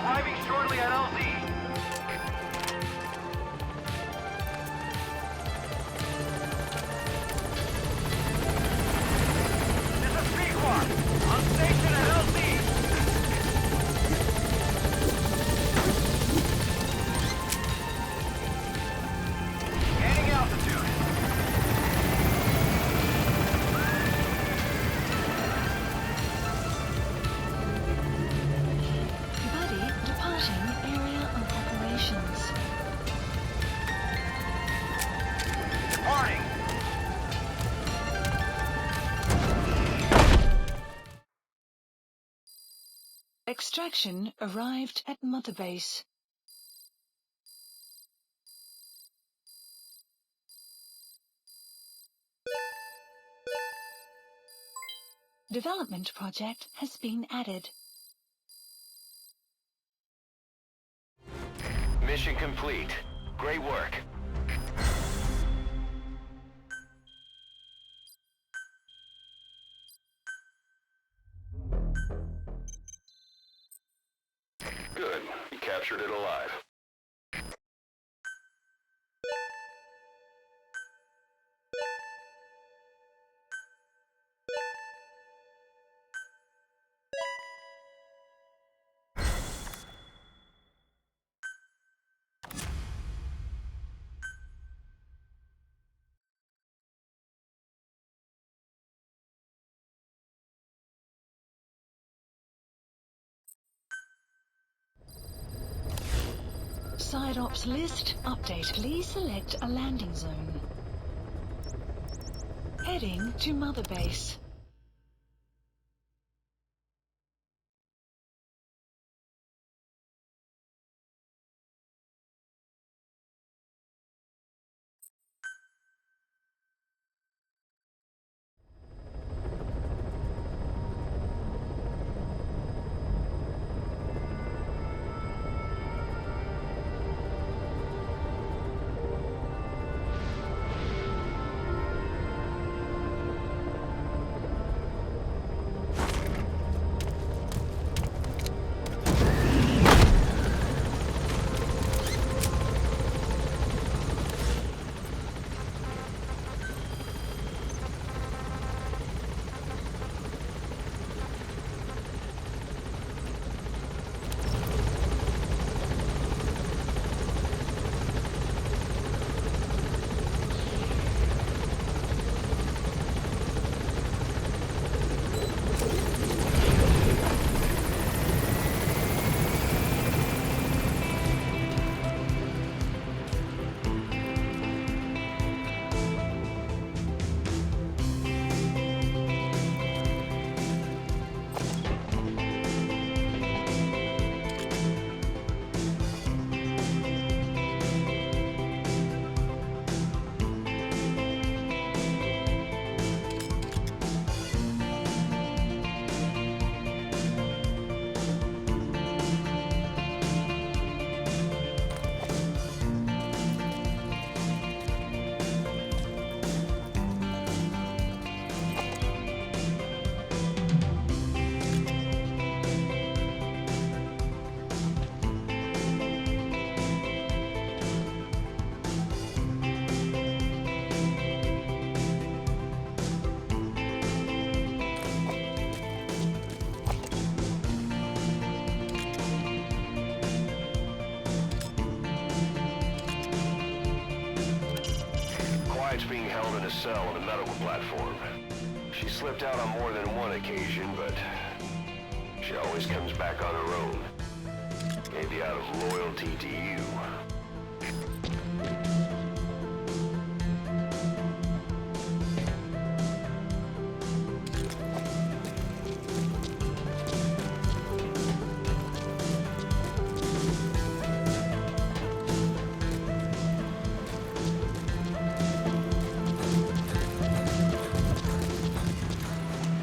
Speaker 6: Arriving shortly at LZ. This is Pequot. On station at LZ. Gaining altitude.
Speaker 5: Buddy departing area of operations.
Speaker 6: Departing.
Speaker 5: Extraction arrived at Mother Base. Development project has been added.
Speaker 1: Mission complete. Great work. Good. You captured it alive.
Speaker 5: Side ops list update. Please select a landing zone. Heading to Mother Base.
Speaker 1: Being held in a cell on a medical platform. She slipped out on more than one occasion, but she always comes back on her own. Maybe out of loyalty to you.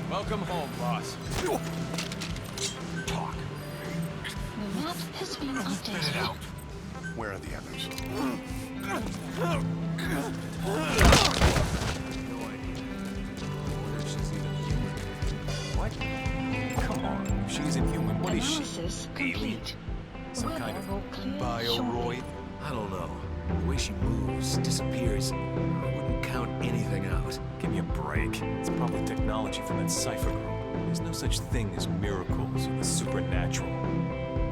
Speaker 8: Welcome home, boss. Talk.
Speaker 5: The map has been updated.
Speaker 8: Where are the others? What? Come on. If she's inhuman, what is she?
Speaker 5: Analysis complete.
Speaker 8: Some
Speaker 5: Weather
Speaker 8: kind of
Speaker 5: will clear
Speaker 8: bioroid? I don't know. The way she moves, disappears, I wouldn't count anything out. Give me a break. It's probably technology from that Cypher group. There's no such thing as miracles or the supernatural.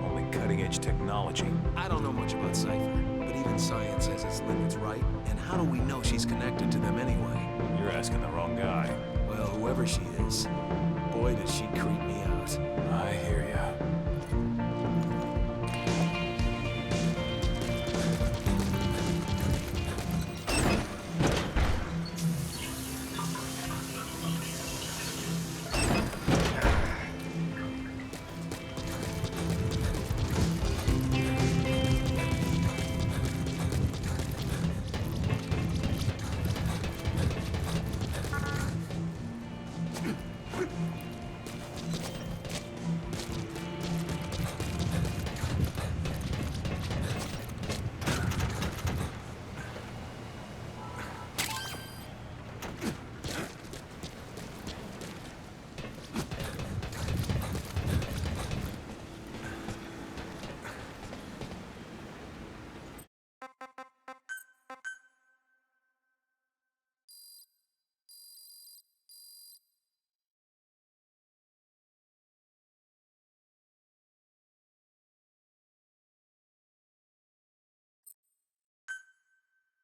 Speaker 8: Only cutting-edge technology. I don't know much about Cypher, but even science has its limits, right? And how do we know she's connected to them anyway? You're asking the wrong guy. Well, whoever she is, boy does she creep me out. I hear ya.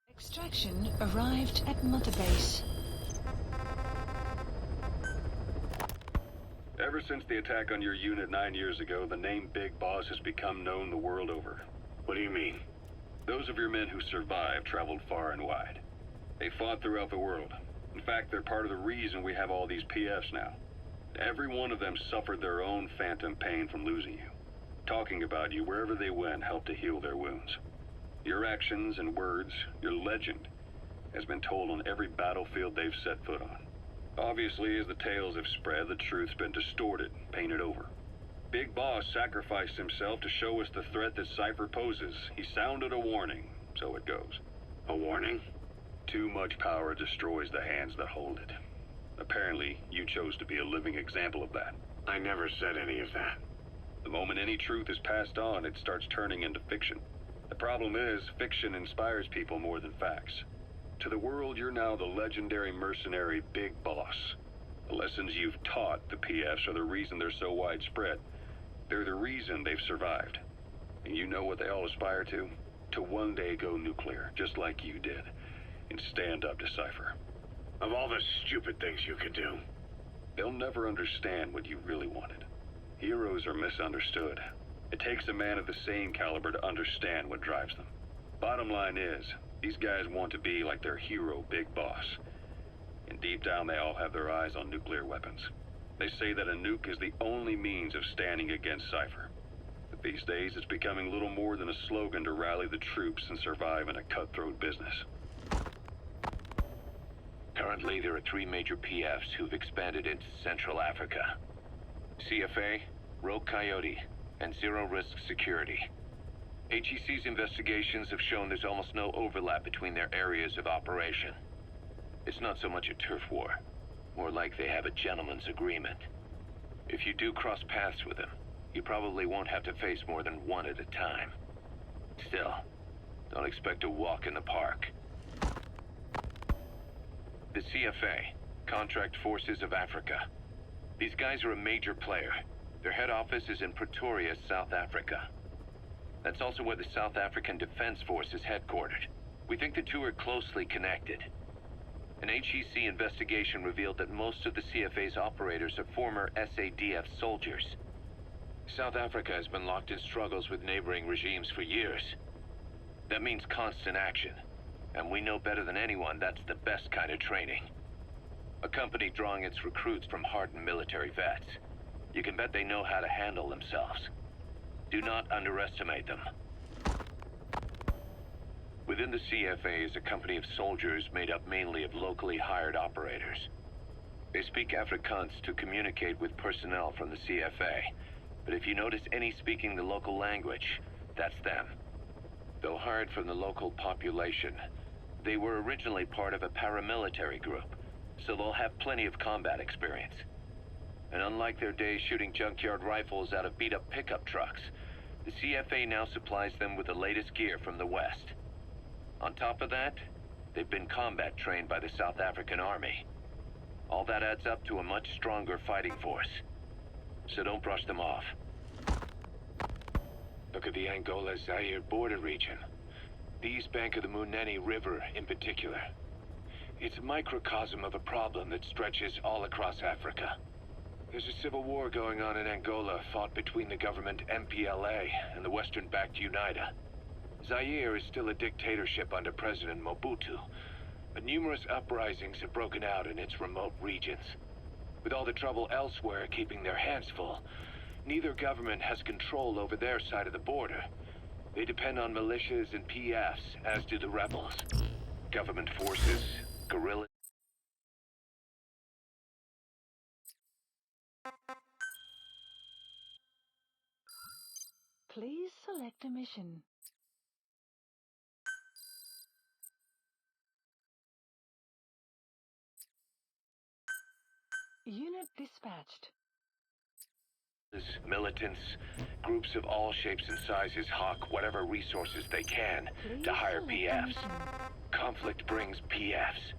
Speaker 5: Extraction arrived at Mother Base.
Speaker 2: Ever since the attack on your unit 9 years ago, the name Big Boss has become known the world over.
Speaker 1: What do you mean?
Speaker 2: Those of your men who survived traveled far and wide. They fought throughout the world. In fact, they're part of the reason we have all these PFs now. Every one of them suffered their own phantom pain from losing you. Talking about you wherever they went helped to heal their wounds. Your actions and words, your legend, has been told on every battlefield they've set foot on. Obviously, as the tales have spread, the truth's been distorted, painted over. Big Boss sacrificed himself to show us the threat that Cypher poses. He sounded a warning, so it goes.
Speaker 1: A warning?
Speaker 2: Too much power destroys the hands that hold it. Apparently, you chose to be a living example of that.
Speaker 1: I never said any of that.
Speaker 2: The moment any truth is passed on, it starts turning into fiction. The problem is, fiction inspires people more than facts. To the world, you're now the legendary mercenary Big Boss. The lessons you've taught the PFs are the reason they're so widespread. They're the reason they've survived. And you know what they all aspire to? To one day go nuclear, just like you did, and stand up to Cypher.
Speaker 1: Of all the stupid things you could do.
Speaker 2: They'll never understand what you really wanted. Heroes are misunderstood. It takes a man of the same caliber to understand what drives them. Bottom line is, these guys want to be like their hero, Big Boss. And deep down, they all have their eyes on nuclear weapons. They say that a nuke is the only means of standing against Cypher. But these days, it's becoming little more than a slogan to rally the troops and survive in a cutthroat business.
Speaker 4: Currently, there are 3 major PFs who've expanded into Central Africa. CFA, Rogue Coyote, and Zero Risk Security. HEC's investigations have shown there's almost no overlap between their areas of operation. It's not so much a turf war, more like they have a gentleman's agreement. If you do cross paths with them, you probably won't have to face more than one at a time. Still, don't expect a walk in the park. The CFA, Contract Forces of Africa. These guys are a major player. Their head office is in Pretoria, South Africa. That's also where the South African Defense Force is headquartered. We think the two are closely connected. An HEC investigation revealed that most of the CFA's operators are former SADF soldiers. South Africa has been locked in struggles with neighboring regimes for years. That means constant action, and we know better than anyone that's the best kind of training. A company drawing its recruits from hardened military vets. You can bet they know how to handle themselves. Do not underestimate them. Within the CFA is a company of soldiers made up mainly of locally hired operators. They speak Afrikaans to communicate with personnel from the CFA, but if you notice any speaking the local language, that's them. Though hired from the local population, they were originally part of a paramilitary group, so they'll have plenty of combat experience. And unlike their days shooting junkyard rifles out of beat-up pickup trucks, The CFA now supplies them with the latest gear from the West. On top of that, they've been combat trained by the South African Army. All that adds up to a much stronger fighting force. So don't brush them off. Look at the Angola-Zaire border region. The east bank of the Munene River in particular. It's a microcosm of a problem that stretches all across Africa. There's a civil war going on in Angola, fought between the government MPLA and the Western-backed UNITA. Zaire is still a dictatorship under President Mobutu, but numerous uprisings have broken out in its remote regions. With all the trouble elsewhere keeping their hands full, neither government has control over their side of the border. They depend on militias and PFs, as do the rebels. Government forces, guerrillas.
Speaker 5: Please select a mission. Unit dispatched.
Speaker 4: Militants, groups of all shapes and sizes hawk whatever resources they can to hire PFs. Conflict brings PFs.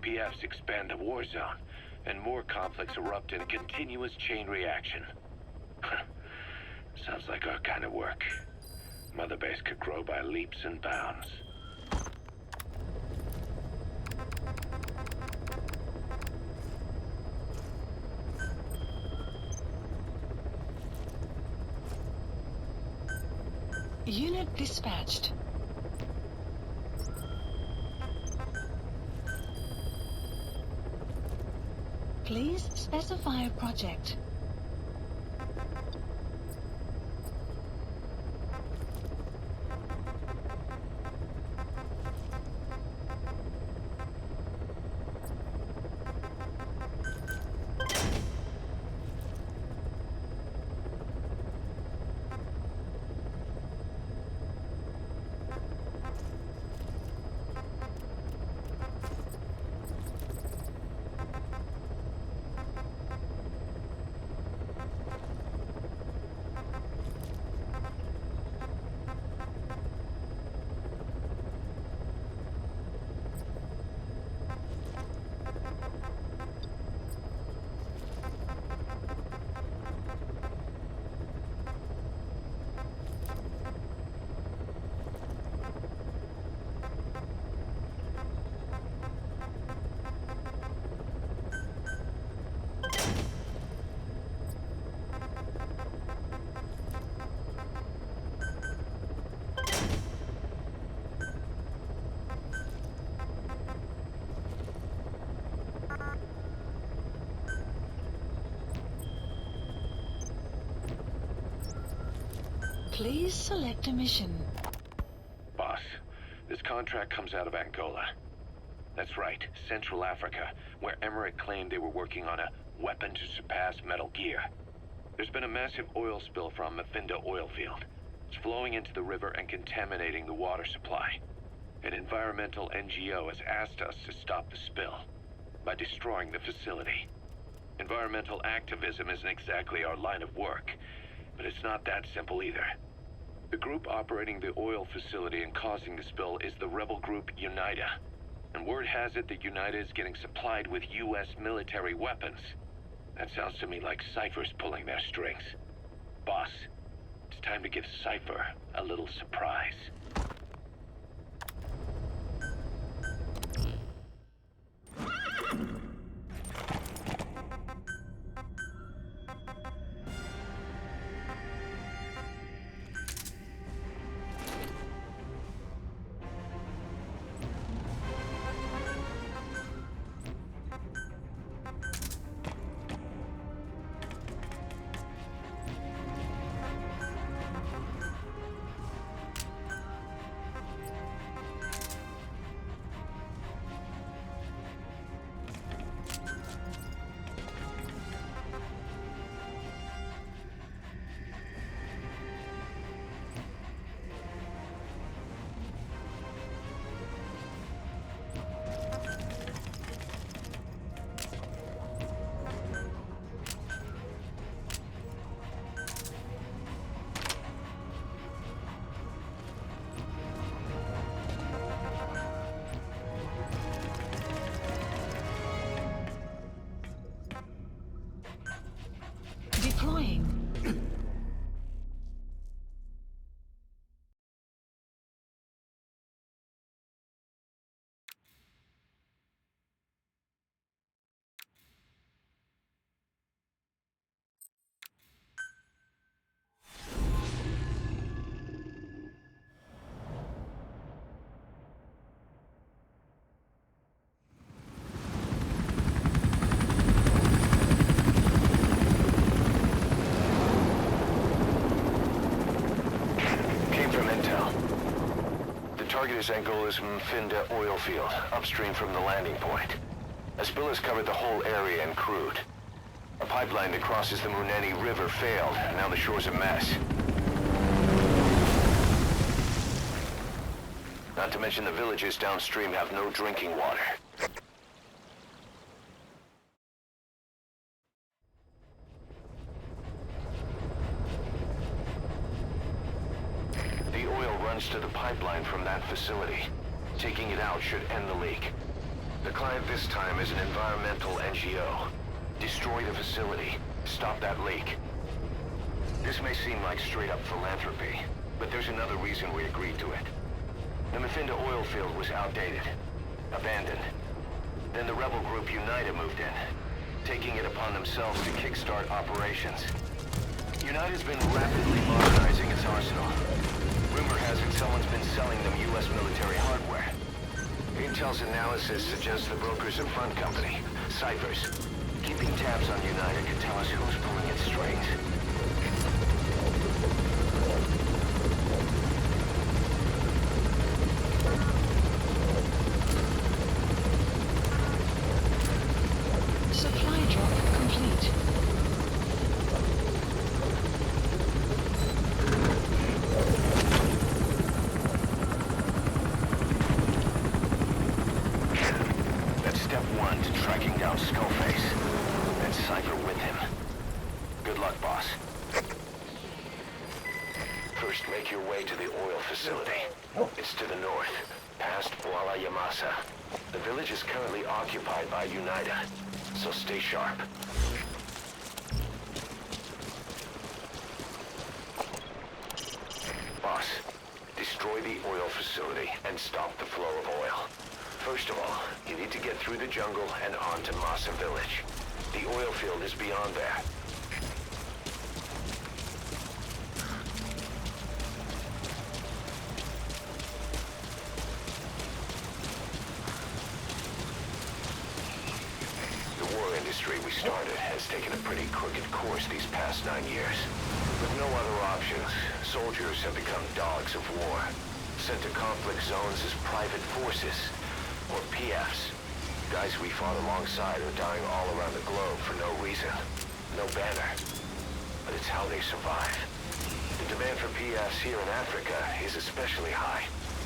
Speaker 4: PFs expand the war zone, and more conflicts erupt in a continuous chain reaction. Sounds like our kind of work. Mother Base could grow by leaps and bounds.
Speaker 5: Unit dispatched. Please specify a project. Please select a mission.
Speaker 4: Boss, this contract comes out of Angola. That's right, Central Africa, where Emmerich claimed they were working on a weapon to surpass Metal Gear. There's been a massive oil spill from Mafinda oil field. It's flowing into the river and contaminating the water supply. An environmental NGO has asked us to stop the spill by destroying the facility. Environmental activism isn't exactly our line of work, but it's not that simple either. The group operating the oil facility and causing the spill is the rebel group UNITA. And word has it that UNITA is getting supplied with U.S. military weapons. That sounds to me like Cypher's pulling their strings. Boss, it's time to give Cypher a little surprise.
Speaker 1: Target is Angola's Mfinda oil field, upstream from the landing point. A spill has covered the whole area and crude. A pipeline that crosses the Muneni River failed. Now the shore's a mess. Not to mention the villages downstream have no drinking water. The oil runs to the pipeline from that facility. Taking it out should end the leak. The client this time is an environmental NGO. Destroy the facility. Stop that leak. This may seem like straight-up philanthropy, but there's another reason we agreed to it. The Mfinda oil field was outdated, abandoned. Then the rebel group UNITA moved in, taking it upon themselves to kickstart operations. UNITA's been rapidly modernizing its arsenal. Rumor has it someone's been selling them U.S. military hardware. Intel's analysis suggests the broker's a front company, Ciphers. Keeping tabs on UNITA can tell us who's pulling its strings.
Speaker 5: Supply drop complete.
Speaker 1: That's step one to tracking down Skullface. And Cypher with him. Good luck, boss. First, make your way to the oil facility. It's to the north, past Bwala Yamasa. The village is currently occupied by UNITA, so stay sharp. Boss, destroy the oil facility and stop the flow of oil. First of all, you need to get through the jungle and onto Masa Village. The oil field is beyond there. The war industry we started has taken a pretty crooked course these past 9 years. With no other options, soldiers have become dogs of war, sent to conflict zones as private forces, or PFs. Guys we fought alongside are dying all around the globe for no reason, no banner. But it's how they survive. The demand for PFs here in Africa is especially high.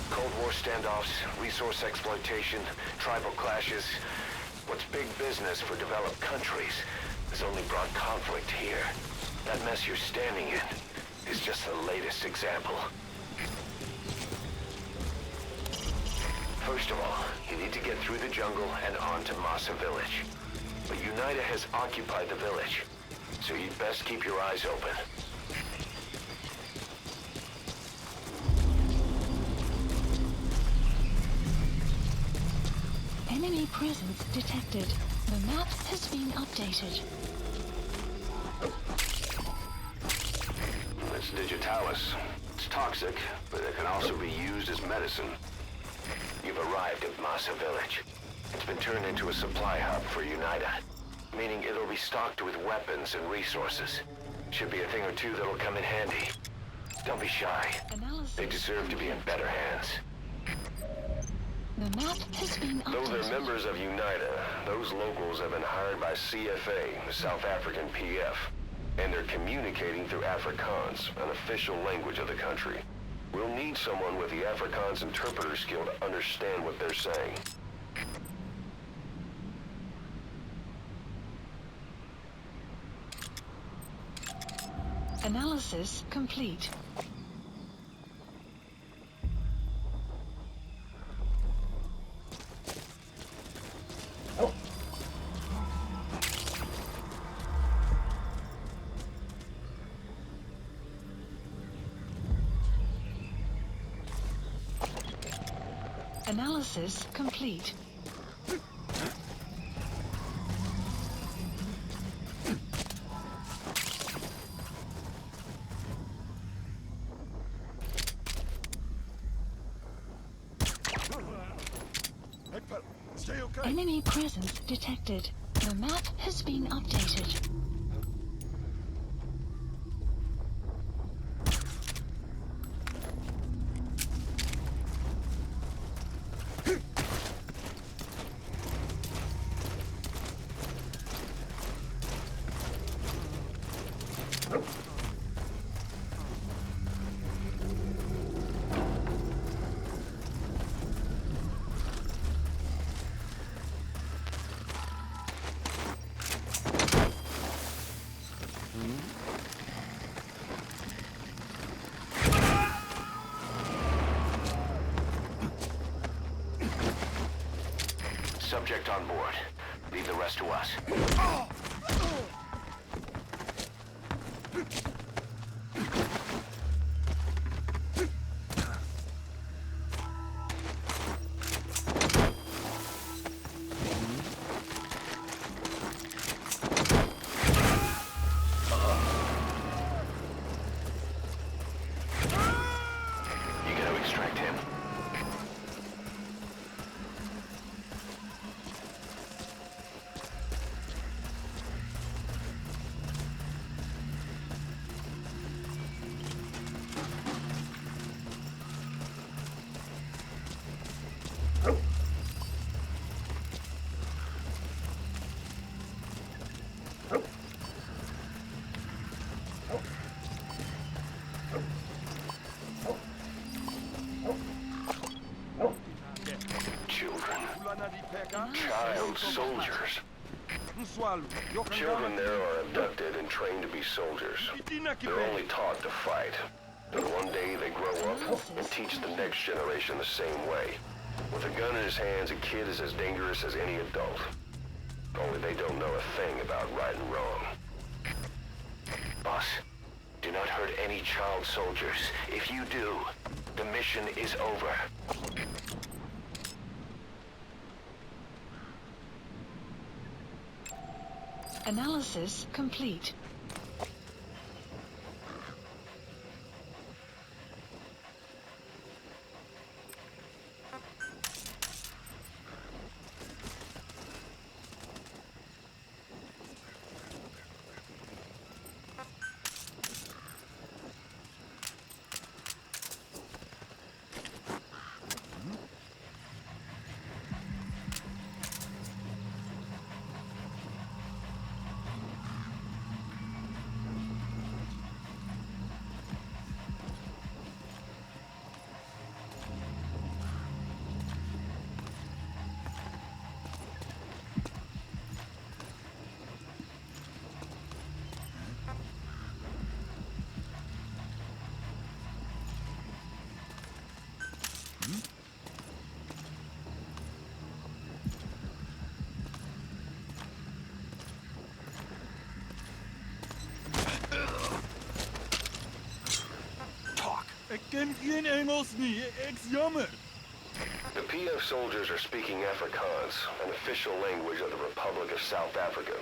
Speaker 1: Cold War standoffs, resource exploitation, tribal clashes. What's big business for developed countries has only brought conflict here. That mess you're standing in is just the latest example. First of all, you need to get through the jungle and onto Masa Village. But UNITA has occupied the village, so you'd best keep your eyes open.
Speaker 5: Enemy presence detected. The map has been updated.
Speaker 1: It's digitalis. It's toxic, but it can also be used as medicine. You've arrived at Masa Village. It's been turned into a supply hub for UNITA, meaning it'll be stocked with weapons and resources. Should be a thing or two that'll come in handy. Don't be shy. They deserve to be in better hands.
Speaker 5: The map has been updated.
Speaker 1: Though they're members of UNITA, those locals have been hired by CFA, the South African PF, and they're communicating through Afrikaans, an official language of the country. We'll need someone with the Afrikaans interpreter skill to understand what they're saying.
Speaker 5: Analysis complete. Analysis complete. Enemy presence detected. The map has been updated.
Speaker 1: Subject on board. Leave the rest to us. You gotta extract him. Child soldiers. Children there are abducted and trained to be soldiers. They're only taught to fight. But one day they grow up and teach the next generation the same way. With a gun in his hands, a kid is as dangerous as any adult. Only they don't know a thing about right and wrong. Boss, do not hurt any child soldiers. If you do, the mission is over.
Speaker 5: Analysis complete.
Speaker 9: Ik ken geen Engels niet, it's jammer.
Speaker 1: The PF soldiers are speaking Afrikaans, an official language of the Republic of South Africa.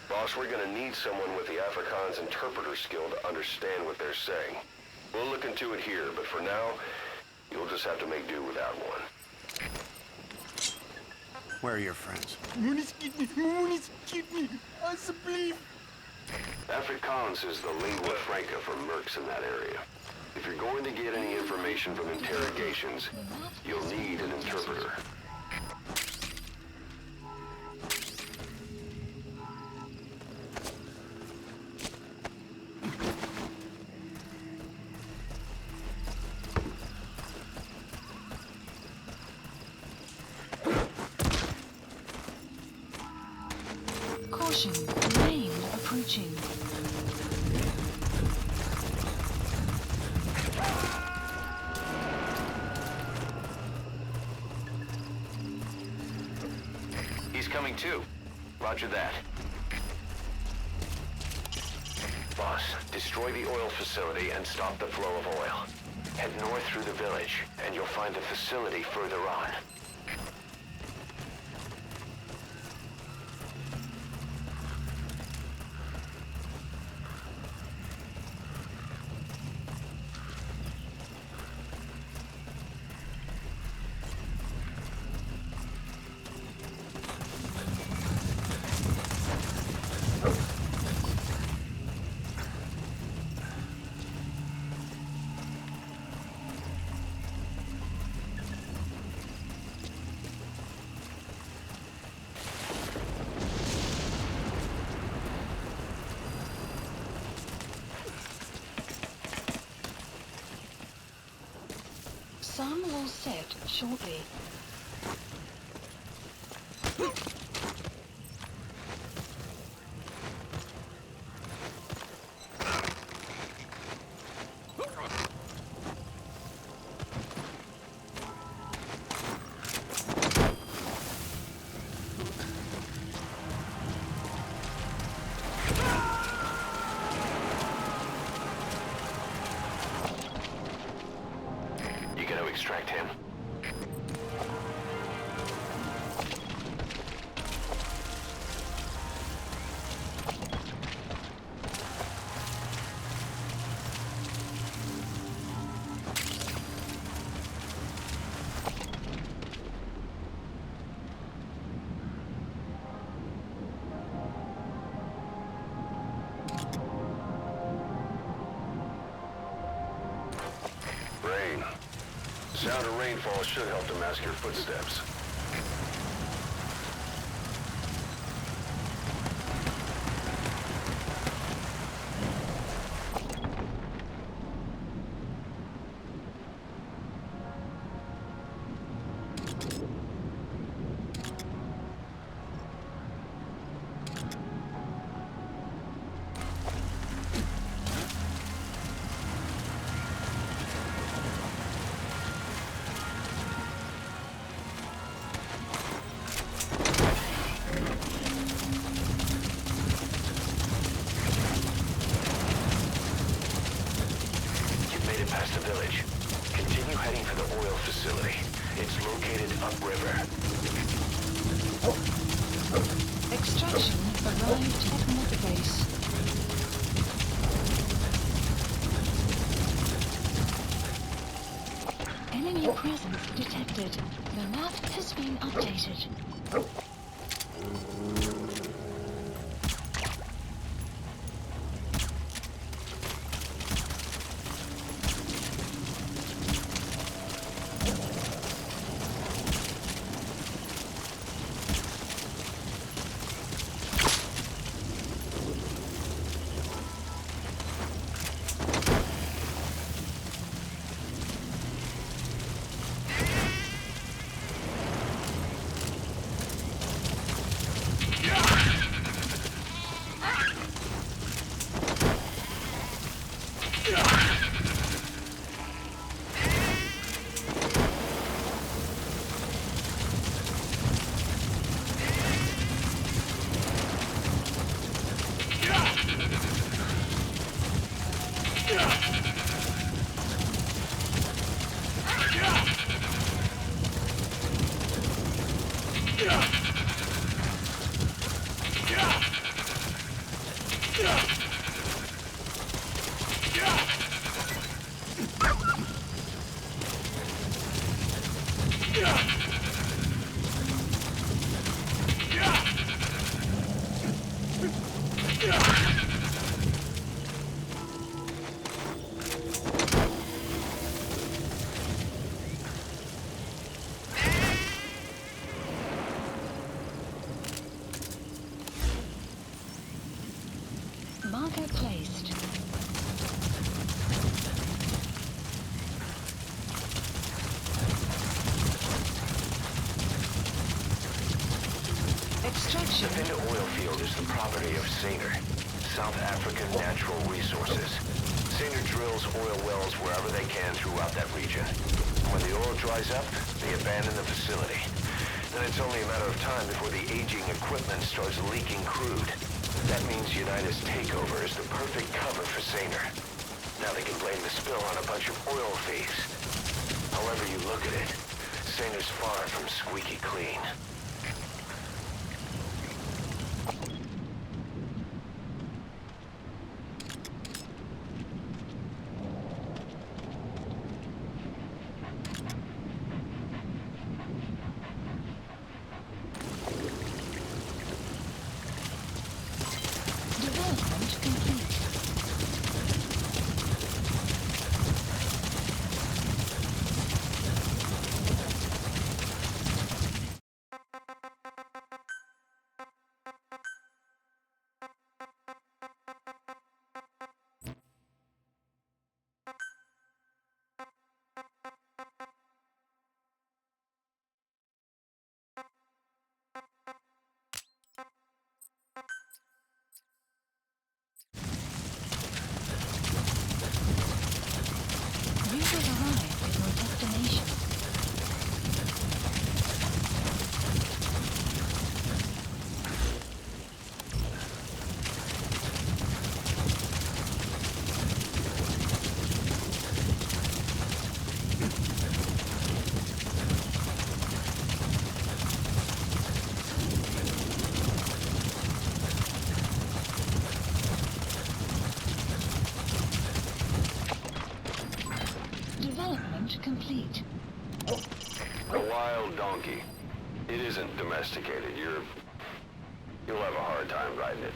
Speaker 1: Boss, we're gonna need someone with the Afrikaans interpreter skill to understand what they're saying. We'll look into it here, but for now, you'll just have to make do without one.
Speaker 10: Where are your friends?
Speaker 9: Moenie skiet nie, alsjeblieft.
Speaker 1: Afrikaans is the lingua franca for mercs in that area. If you're going to get any information from interrogations, you'll need an interpreter.
Speaker 5: Caution, rain approaching.
Speaker 1: He's coming too. Roger that. Boss, destroy the oil facility and stop the flow of oil. Head north through the village, and you'll find the facility further on.
Speaker 5: Sun will set shortly.
Speaker 1: extract him. Rain. Sound of rainfall should help to mask your footsteps. Past the village. Continue heading for the oil facility. It's located upriver.
Speaker 5: Extraction arrived at Mother Base. Enemy presence detected. The map has been updated. Marker placed. Extraction.
Speaker 1: The Vinda oil field is the property of Saner, South African Natural Resources. Saner drills oil wells wherever they can throughout that region. When the oil dries up, they abandon the facility. Then it's only a matter of time before the aging equipment starts leaking crude. That means United's takeover is the perfect cover for Saner. Now they can blame the spill on a bunch of oil thieves. However you look at it, Saner's far from squeaky clean.
Speaker 5: Development complete.
Speaker 1: wild donkey. It isn't domesticated. You'll have a hard time riding it.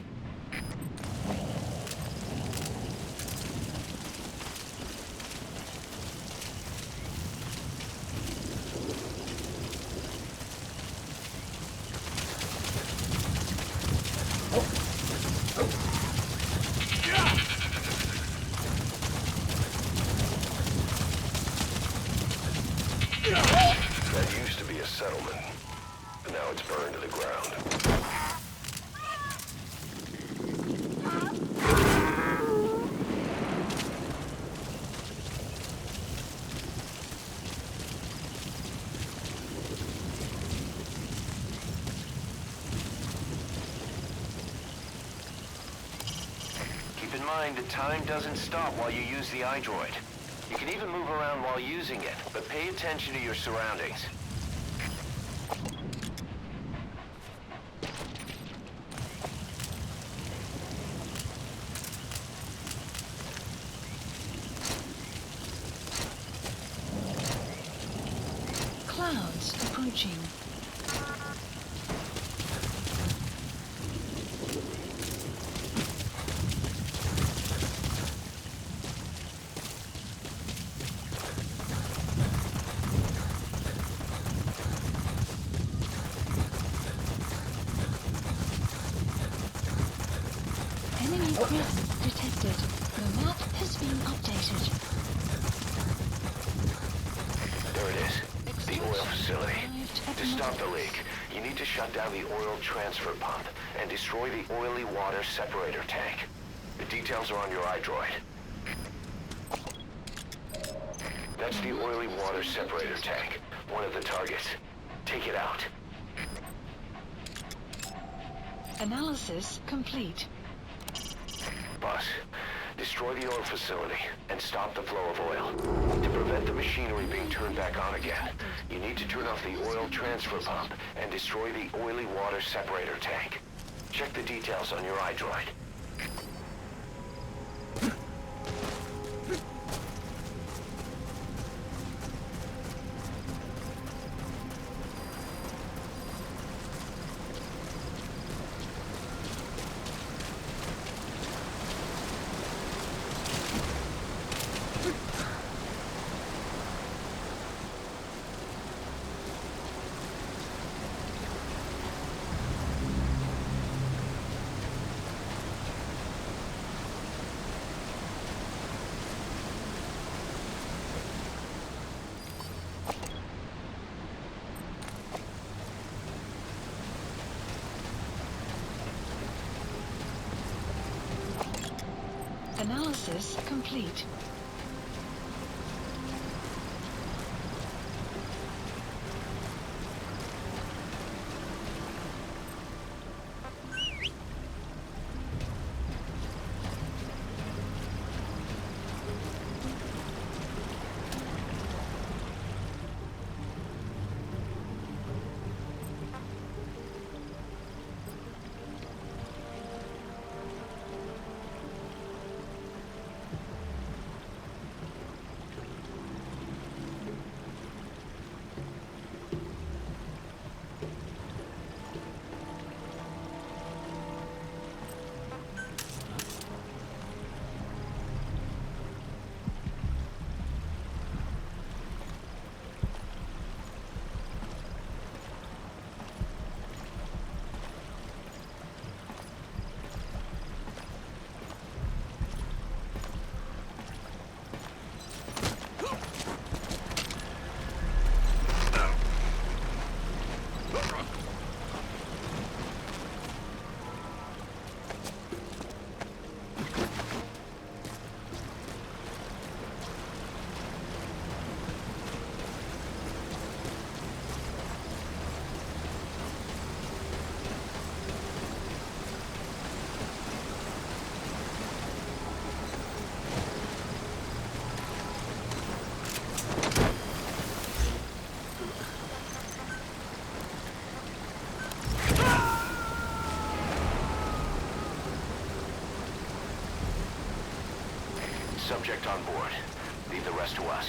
Speaker 1: That used to be a settlement, but now it's burned to the ground.
Speaker 10: Keep in mind that time doesn't stop while you use the iDroid. You can even move around while using it, but pay attention to your surroundings.
Speaker 5: Clouds approaching. Enemy presence detected. The map has been updated.
Speaker 1: There it is. The oil facility. To stop the leak, you need to shut down the oil transfer pump and destroy the oily water separator tank. The details are on your iDroid. That's the oily water separator tank. One of the targets. Take it out.
Speaker 5: Analysis complete.
Speaker 1: Boss, destroy the oil facility and stop the flow of oil. To prevent the machinery being turned back on again, you need to turn off the oil transfer pump and destroy the oily water separator tank. Check the details on your iDroid.
Speaker 5: Analysis complete.
Speaker 1: Subject on board. Leave the rest to us.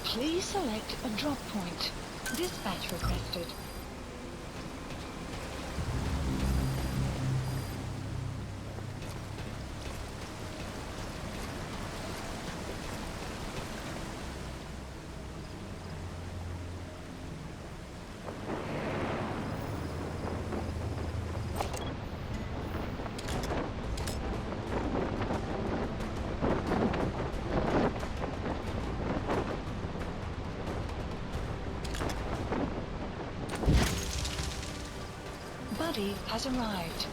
Speaker 5: Please select a drop point. Dispatch requested. Buddy has arrived.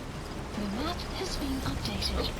Speaker 5: The map has been updated.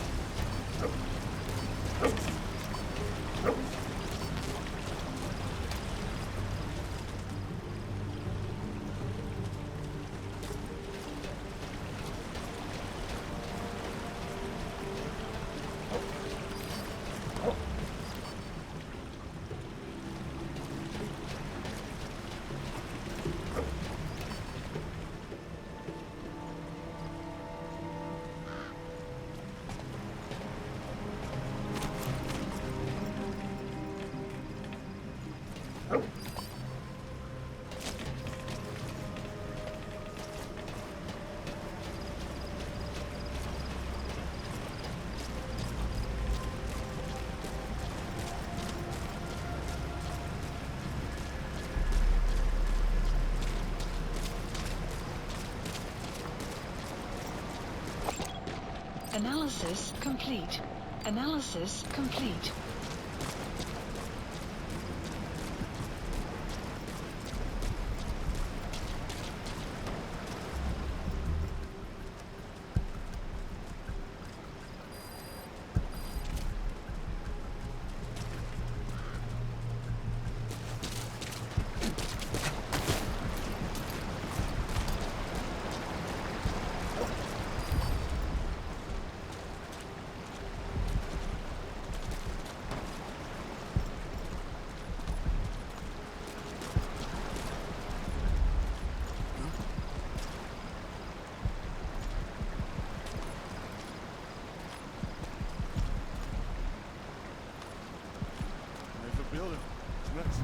Speaker 5: Analysis complete. Analysis complete.
Speaker 9: Building. Next.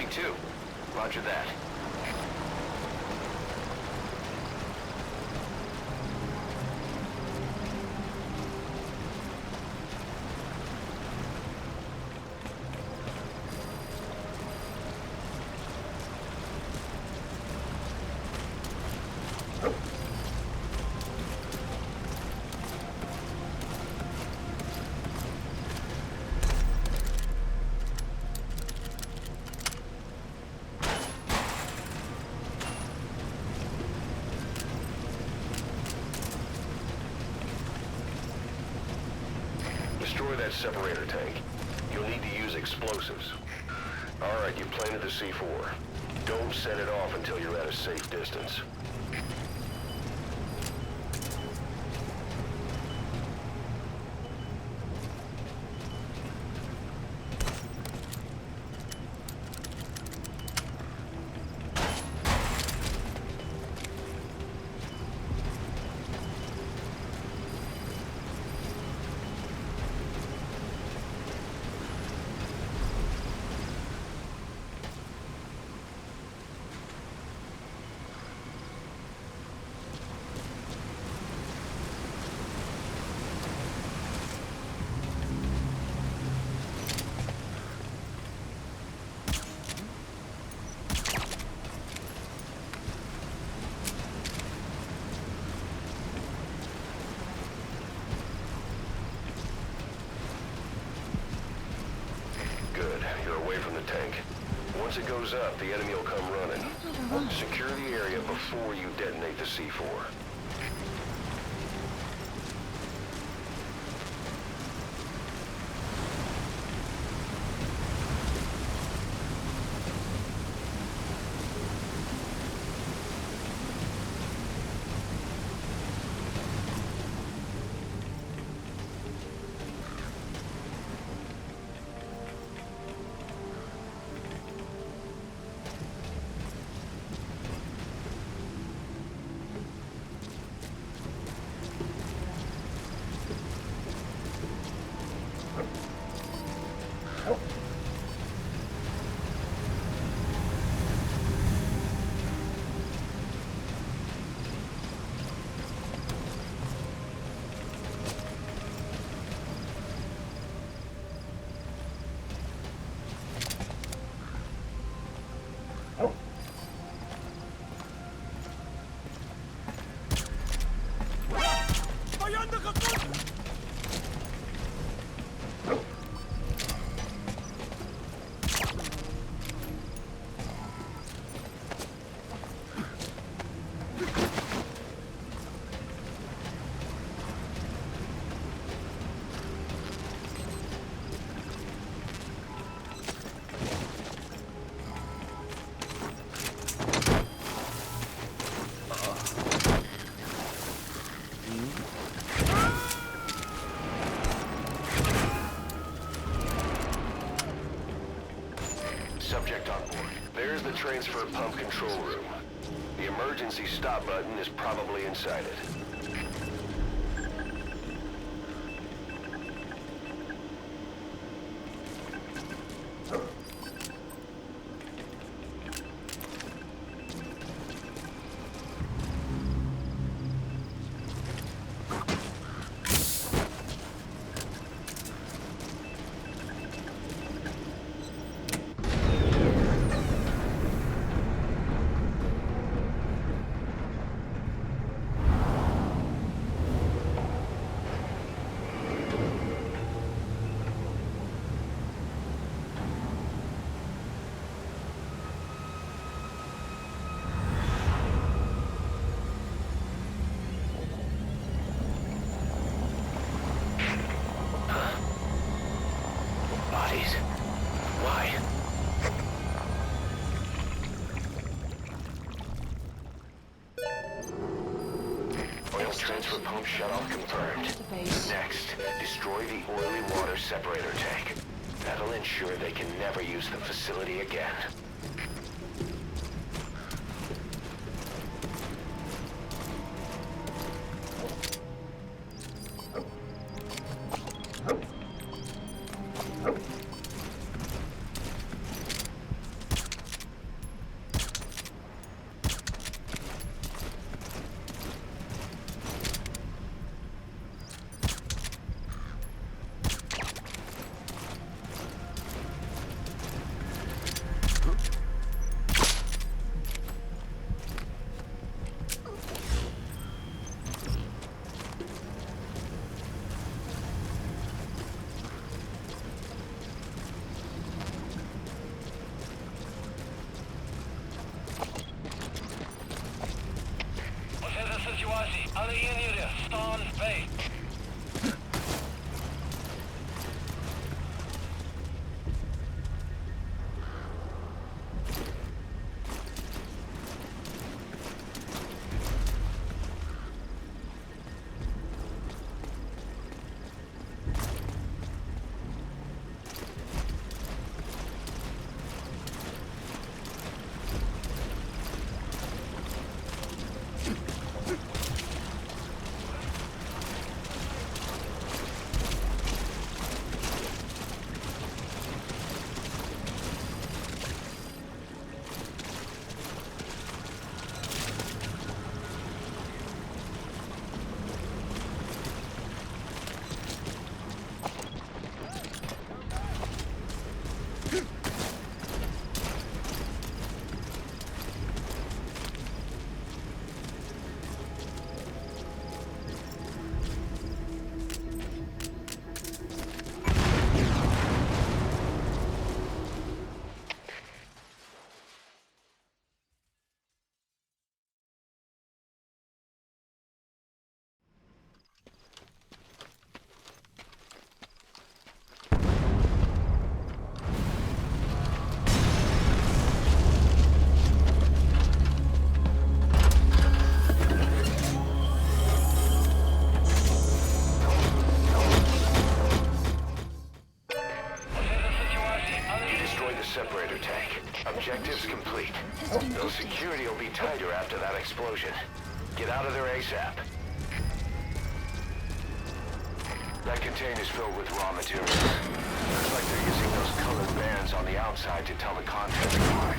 Speaker 10: Too. Roger that. Destroy that separator tank. You'll need to use explosives. All right, you planted the C4. Don't set it off until you're at a safe distance. from the tank. Once it goes up, the enemy will come running. Secure the area before you detonate the C4. Subject on board. There's the transfer pump control room. The emergency stop button is probably inside it.
Speaker 1: Bodies? Why? Oil transfer pump shut-off confirmed. Next, destroy the oily water separator tank. That'll ensure they can never use the facility again. Objectives complete.
Speaker 5: Has been
Speaker 1: Though
Speaker 5: updated.
Speaker 1: security will be tighter after that explosion. Get out of there ASAP. That container's filled with raw materials. Looks like they're using those colored bands on the outside to tell the contents apart.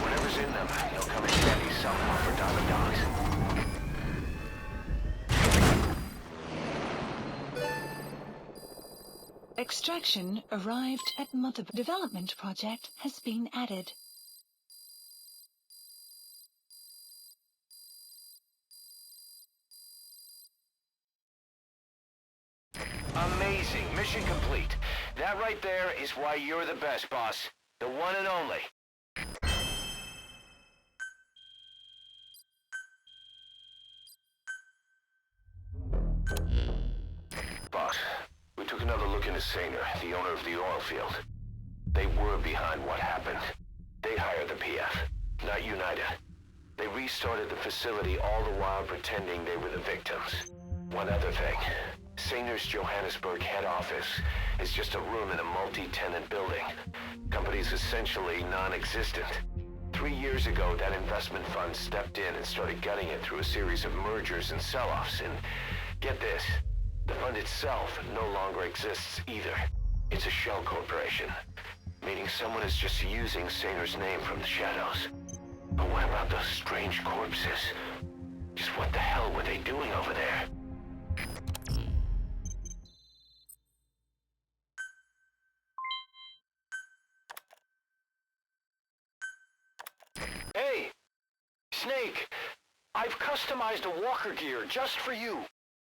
Speaker 1: Whatever's in them, they'll come in handy somehow for Diamond Dogs.
Speaker 5: Extraction arrived at Mother. Development project has been added.
Speaker 1: Amazing. Mission complete. That right there is why you're the best, boss. The one and only. Boss, we took another look into Sainer, the owner of the oil field. They were behind what happened. They hired the PF, not United. They restarted the facility all the while pretending they were the victims. One other thing. Sainer's Johannesburg head office is just a room in a multi-tenant building. Company's essentially non-existent. 3 years ago, that investment fund stepped in and started gutting it through a series of mergers and sell-offs. And get this, the fund itself no longer exists either. It's a shell corporation, meaning someone is just using Sainer's name from the shadows. But what about those strange corpses? Just what the hell were they doing over there? Hey! Snake! I've customized a walker gear just for you.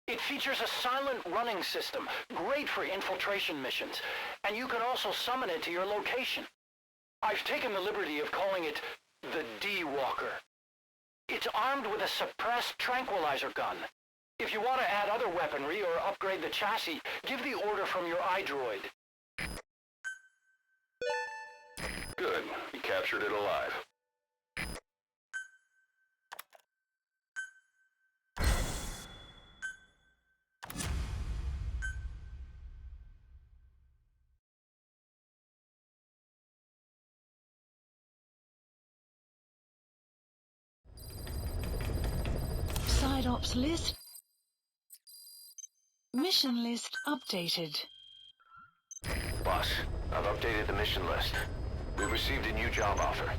Speaker 1: It features a silent running system, great for infiltration missions, and you can also summon it to your location. I've taken the liberty of calling it the D-Walker. It's armed with a suppressed tranquilizer gun. If you want to add other weaponry or upgrade the chassis, give the order from your iDroid. Good. You captured it alive.
Speaker 5: Side ops list. Mission list updated.
Speaker 1: Boss, I've updated the mission list. We received a new job offer.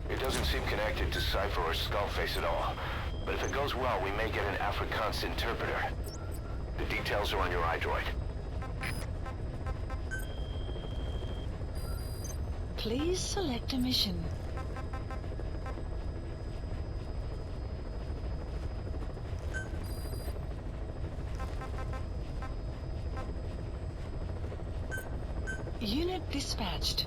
Speaker 1: It doesn't seem connected to Cypher or Skullface at all, but if it goes well, we may get an Afrikaans interpreter. The details are on your iDroid.
Speaker 5: Please select a mission. Unit dispatched.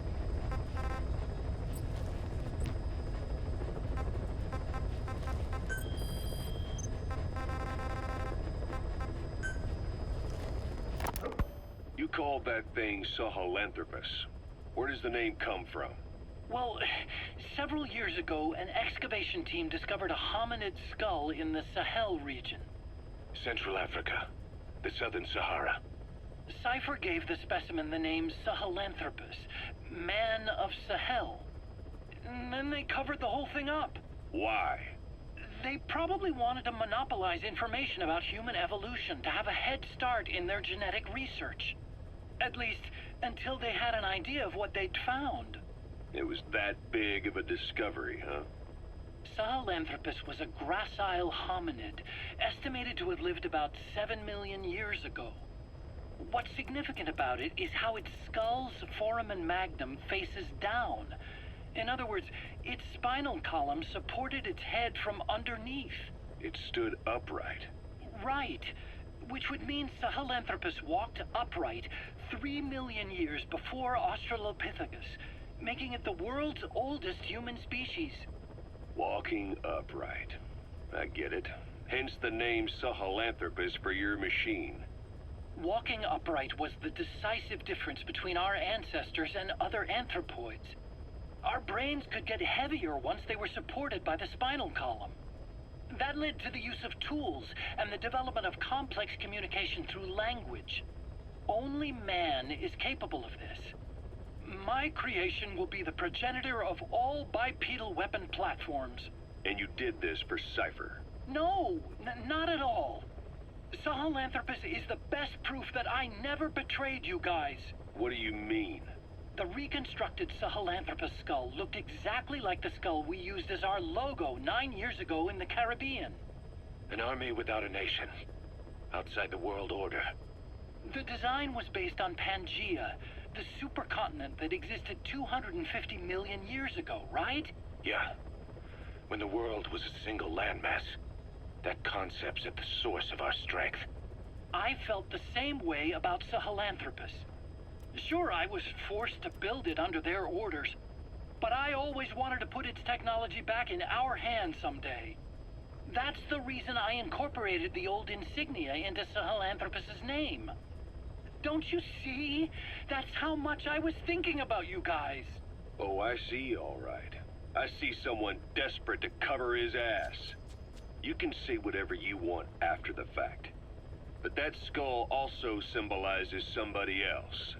Speaker 2: You called that thing Sahelanthropus. Where does the name come from?
Speaker 3: Well, several years ago, an excavation team discovered a hominid skull in the Sahel region.
Speaker 4: Central Africa. The Southern Sahara.
Speaker 3: Cypher gave the specimen the name Sahelanthropus, Man of Sahel. And then they covered the whole thing up.
Speaker 2: Why?
Speaker 3: They probably wanted to monopolize information about human evolution to have a head start in their genetic research. At least, until they had an idea of what they'd found.
Speaker 2: It was that big of a discovery, huh?
Speaker 3: Sahelanthropus was a gracile hominid, estimated to have lived about 7 million years ago. What's significant about it is how its skull's foramen magnum faces down. In other words, its spinal column supported its head from underneath.
Speaker 2: It stood upright.
Speaker 3: Right. Which would mean Sahelanthropus walked upright 3 million years before Australopithecus, making it the world's oldest human species.
Speaker 2: Walking upright. I get it. Hence the name Sahelanthropus for your machine.
Speaker 3: Walking upright was the decisive difference between our ancestors and other anthropoids. Our brains could get heavier once they were supported by the spinal column. That led to the use of tools and the development of complex communication through language. Only man is capable of this. My creation will be the progenitor of all bipedal weapon platforms.
Speaker 2: And you did this for Cypher.
Speaker 3: No, not at all. Sahelanthropus is the best proof that I never betrayed you guys.
Speaker 2: What do you mean?
Speaker 3: The reconstructed Sahelanthropus skull looked exactly like the skull we used as our logo 9 years ago in the Caribbean.
Speaker 4: An army without a nation. Outside the world order.
Speaker 3: The design was based on Pangea, the supercontinent that existed 250 million years ago, right?
Speaker 4: Yeah. When the world was a single landmass. That concept's at the source of our strength.
Speaker 3: I felt the same way about Sahelanthropus. Sure, I was forced to build it under their orders, but I always wanted to put its technology back in our hands someday. That's the reason I incorporated the old insignia into Sahelanthropus's name. Don't you see? That's how much I was thinking about you guys.
Speaker 2: Oh, I see, all right. I see someone desperate to cover his ass. You can say whatever you want after the fact. But that skull also symbolizes somebody else.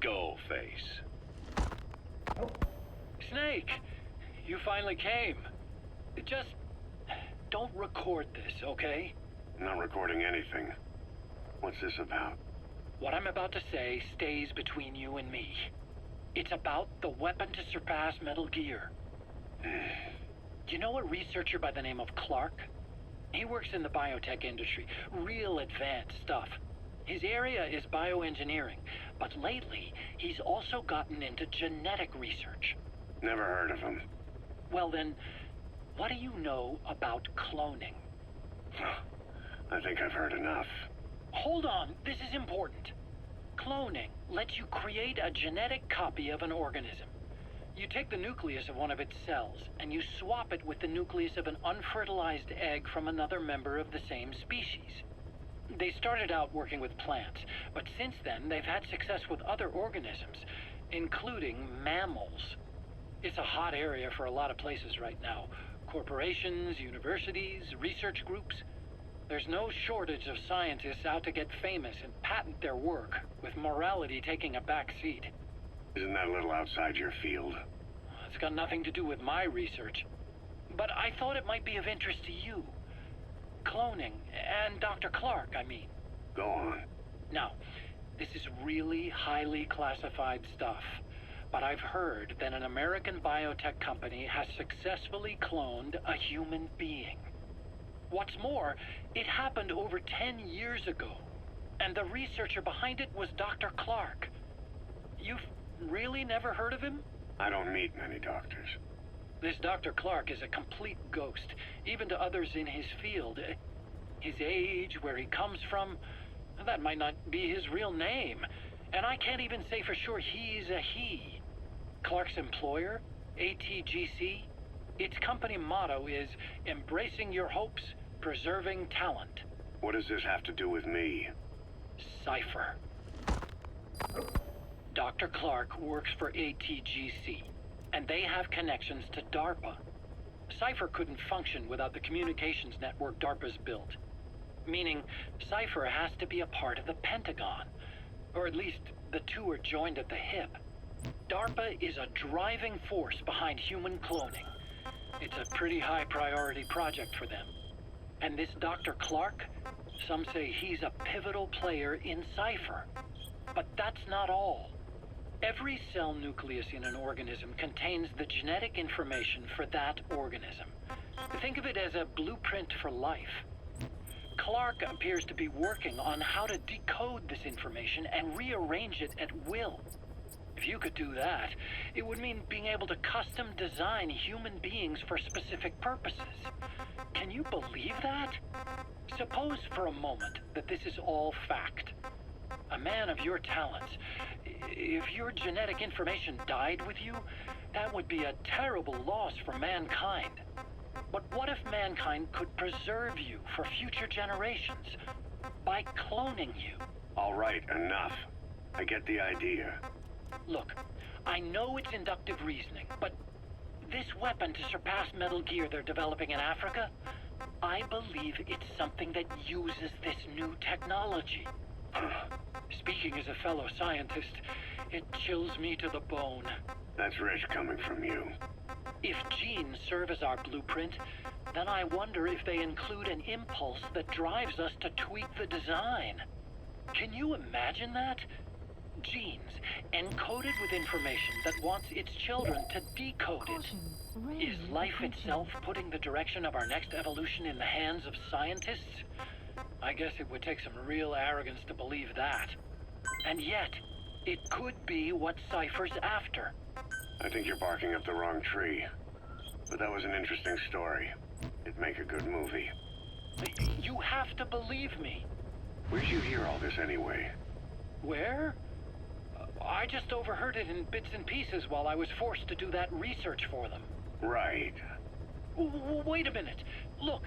Speaker 2: Skullface.
Speaker 3: Snake, you finally came. Just don't record this, okay?
Speaker 2: Not recording anything. What's this about?
Speaker 3: What I'm about to say stays between you and me. It's about the weapon to surpass Metal Gear. Do you know a researcher by the name of Clark? He works in the biotech industry, real advanced stuff. His area is bioengineering, but lately he's also gotten into genetic research.
Speaker 2: Never heard of him.
Speaker 3: Well then, what do you know about cloning?
Speaker 2: I think I've heard enough.
Speaker 3: Hold on, this is important. Cloning lets you create a genetic copy of an organism. You take the nucleus of one of its cells, and you swap it with the nucleus of an unfertilized egg from another member of the same species. They started out working with plants, but since then they've had success with other organisms, including mammals. It's a hot area for a lot of places right now. Corporations, universities, research groups. There's no shortage of scientists out to get famous and patent their work, with morality taking a back seat.
Speaker 2: Isn't that a little outside your field?
Speaker 3: It's got nothing to do with my research. But I thought it might be of interest to you. Cloning, and Dr. Clark, I mean.
Speaker 2: Go on.
Speaker 3: Now, this is really highly classified stuff, but I've heard that an American biotech company has successfully cloned a human being. What's more, it happened over 10 years ago, and the researcher behind it was Dr. Clark. You've really never heard of him?
Speaker 2: I don't meet many doctors.
Speaker 3: This Dr. Clark is a complete ghost, even to others in his field. His age, where he comes from, that might not be his real name. And I can't even say for sure he's a he. Clark's employer, ATGC, its company motto is embracing your hopes, preserving talent.
Speaker 2: What does this have to do with me?
Speaker 3: Cypher. Dr. Clark works for ATGC, and they have connections to DARPA. Cypher couldn't function without the communications network DARPA's built. Meaning, Cypher has to be a part of the Pentagon, or at least the two are joined at the hip. DARPA is a driving force behind human cloning. It's a pretty high priority project for them. And this Dr. Clark, some say he's a pivotal player in Cypher. But that's not all. Every cell nucleus in an organism contains the genetic information for that organism. Think of it as a blueprint for life. Clark appears to be working on how to decode this information and rearrange it at will. If you could do that, it would mean being able to custom design human beings for specific purposes. Can you believe that? Suppose for a moment that this is all fact. A man of your talents, if your genetic information died with you, that would be a terrible loss for mankind. But what if mankind could preserve you for future generations by cloning you?
Speaker 2: All right, enough. I get the idea.
Speaker 3: Look, I know it's inductive reasoning, but this weapon to surpass Metal Gear they're developing in Africa, I believe it's something that uses this new technology. Speaking as a fellow scientist, It chills me to the bone.
Speaker 2: That's rich coming from you.
Speaker 3: If genes serve as our blueprint, then I wonder if they include an impulse that drives us to tweak the design. Can you imagine that? Genes, encoded with information that wants its children to decode it.
Speaker 5: Caution. Ray
Speaker 3: Is life
Speaker 5: approaching.
Speaker 3: itself putting the direction of our next evolution in the hands of scientists? I guess it would take some real arrogance to believe that. And yet, it could be what Cypher's after.
Speaker 2: I think you're barking up the wrong tree. But that was an interesting story. It'd make a good movie.
Speaker 3: You have to believe me.
Speaker 2: Where'd you hear all this anyway?
Speaker 3: Where? I just overheard it in bits and pieces while I was forced to do that research for them.
Speaker 2: Right.
Speaker 3: Wait a minute. Look,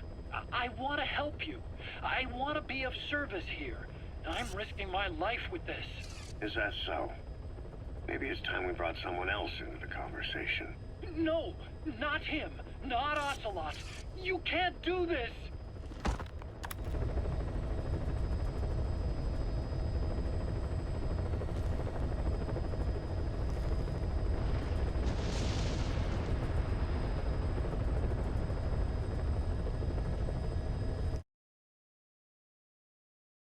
Speaker 3: I want to help you. I want to be of service here. I'm risking my life with this.
Speaker 2: Is that so? Maybe it's time we brought someone else into the conversation.
Speaker 3: No, not him. Not Ocelot. You can't do this.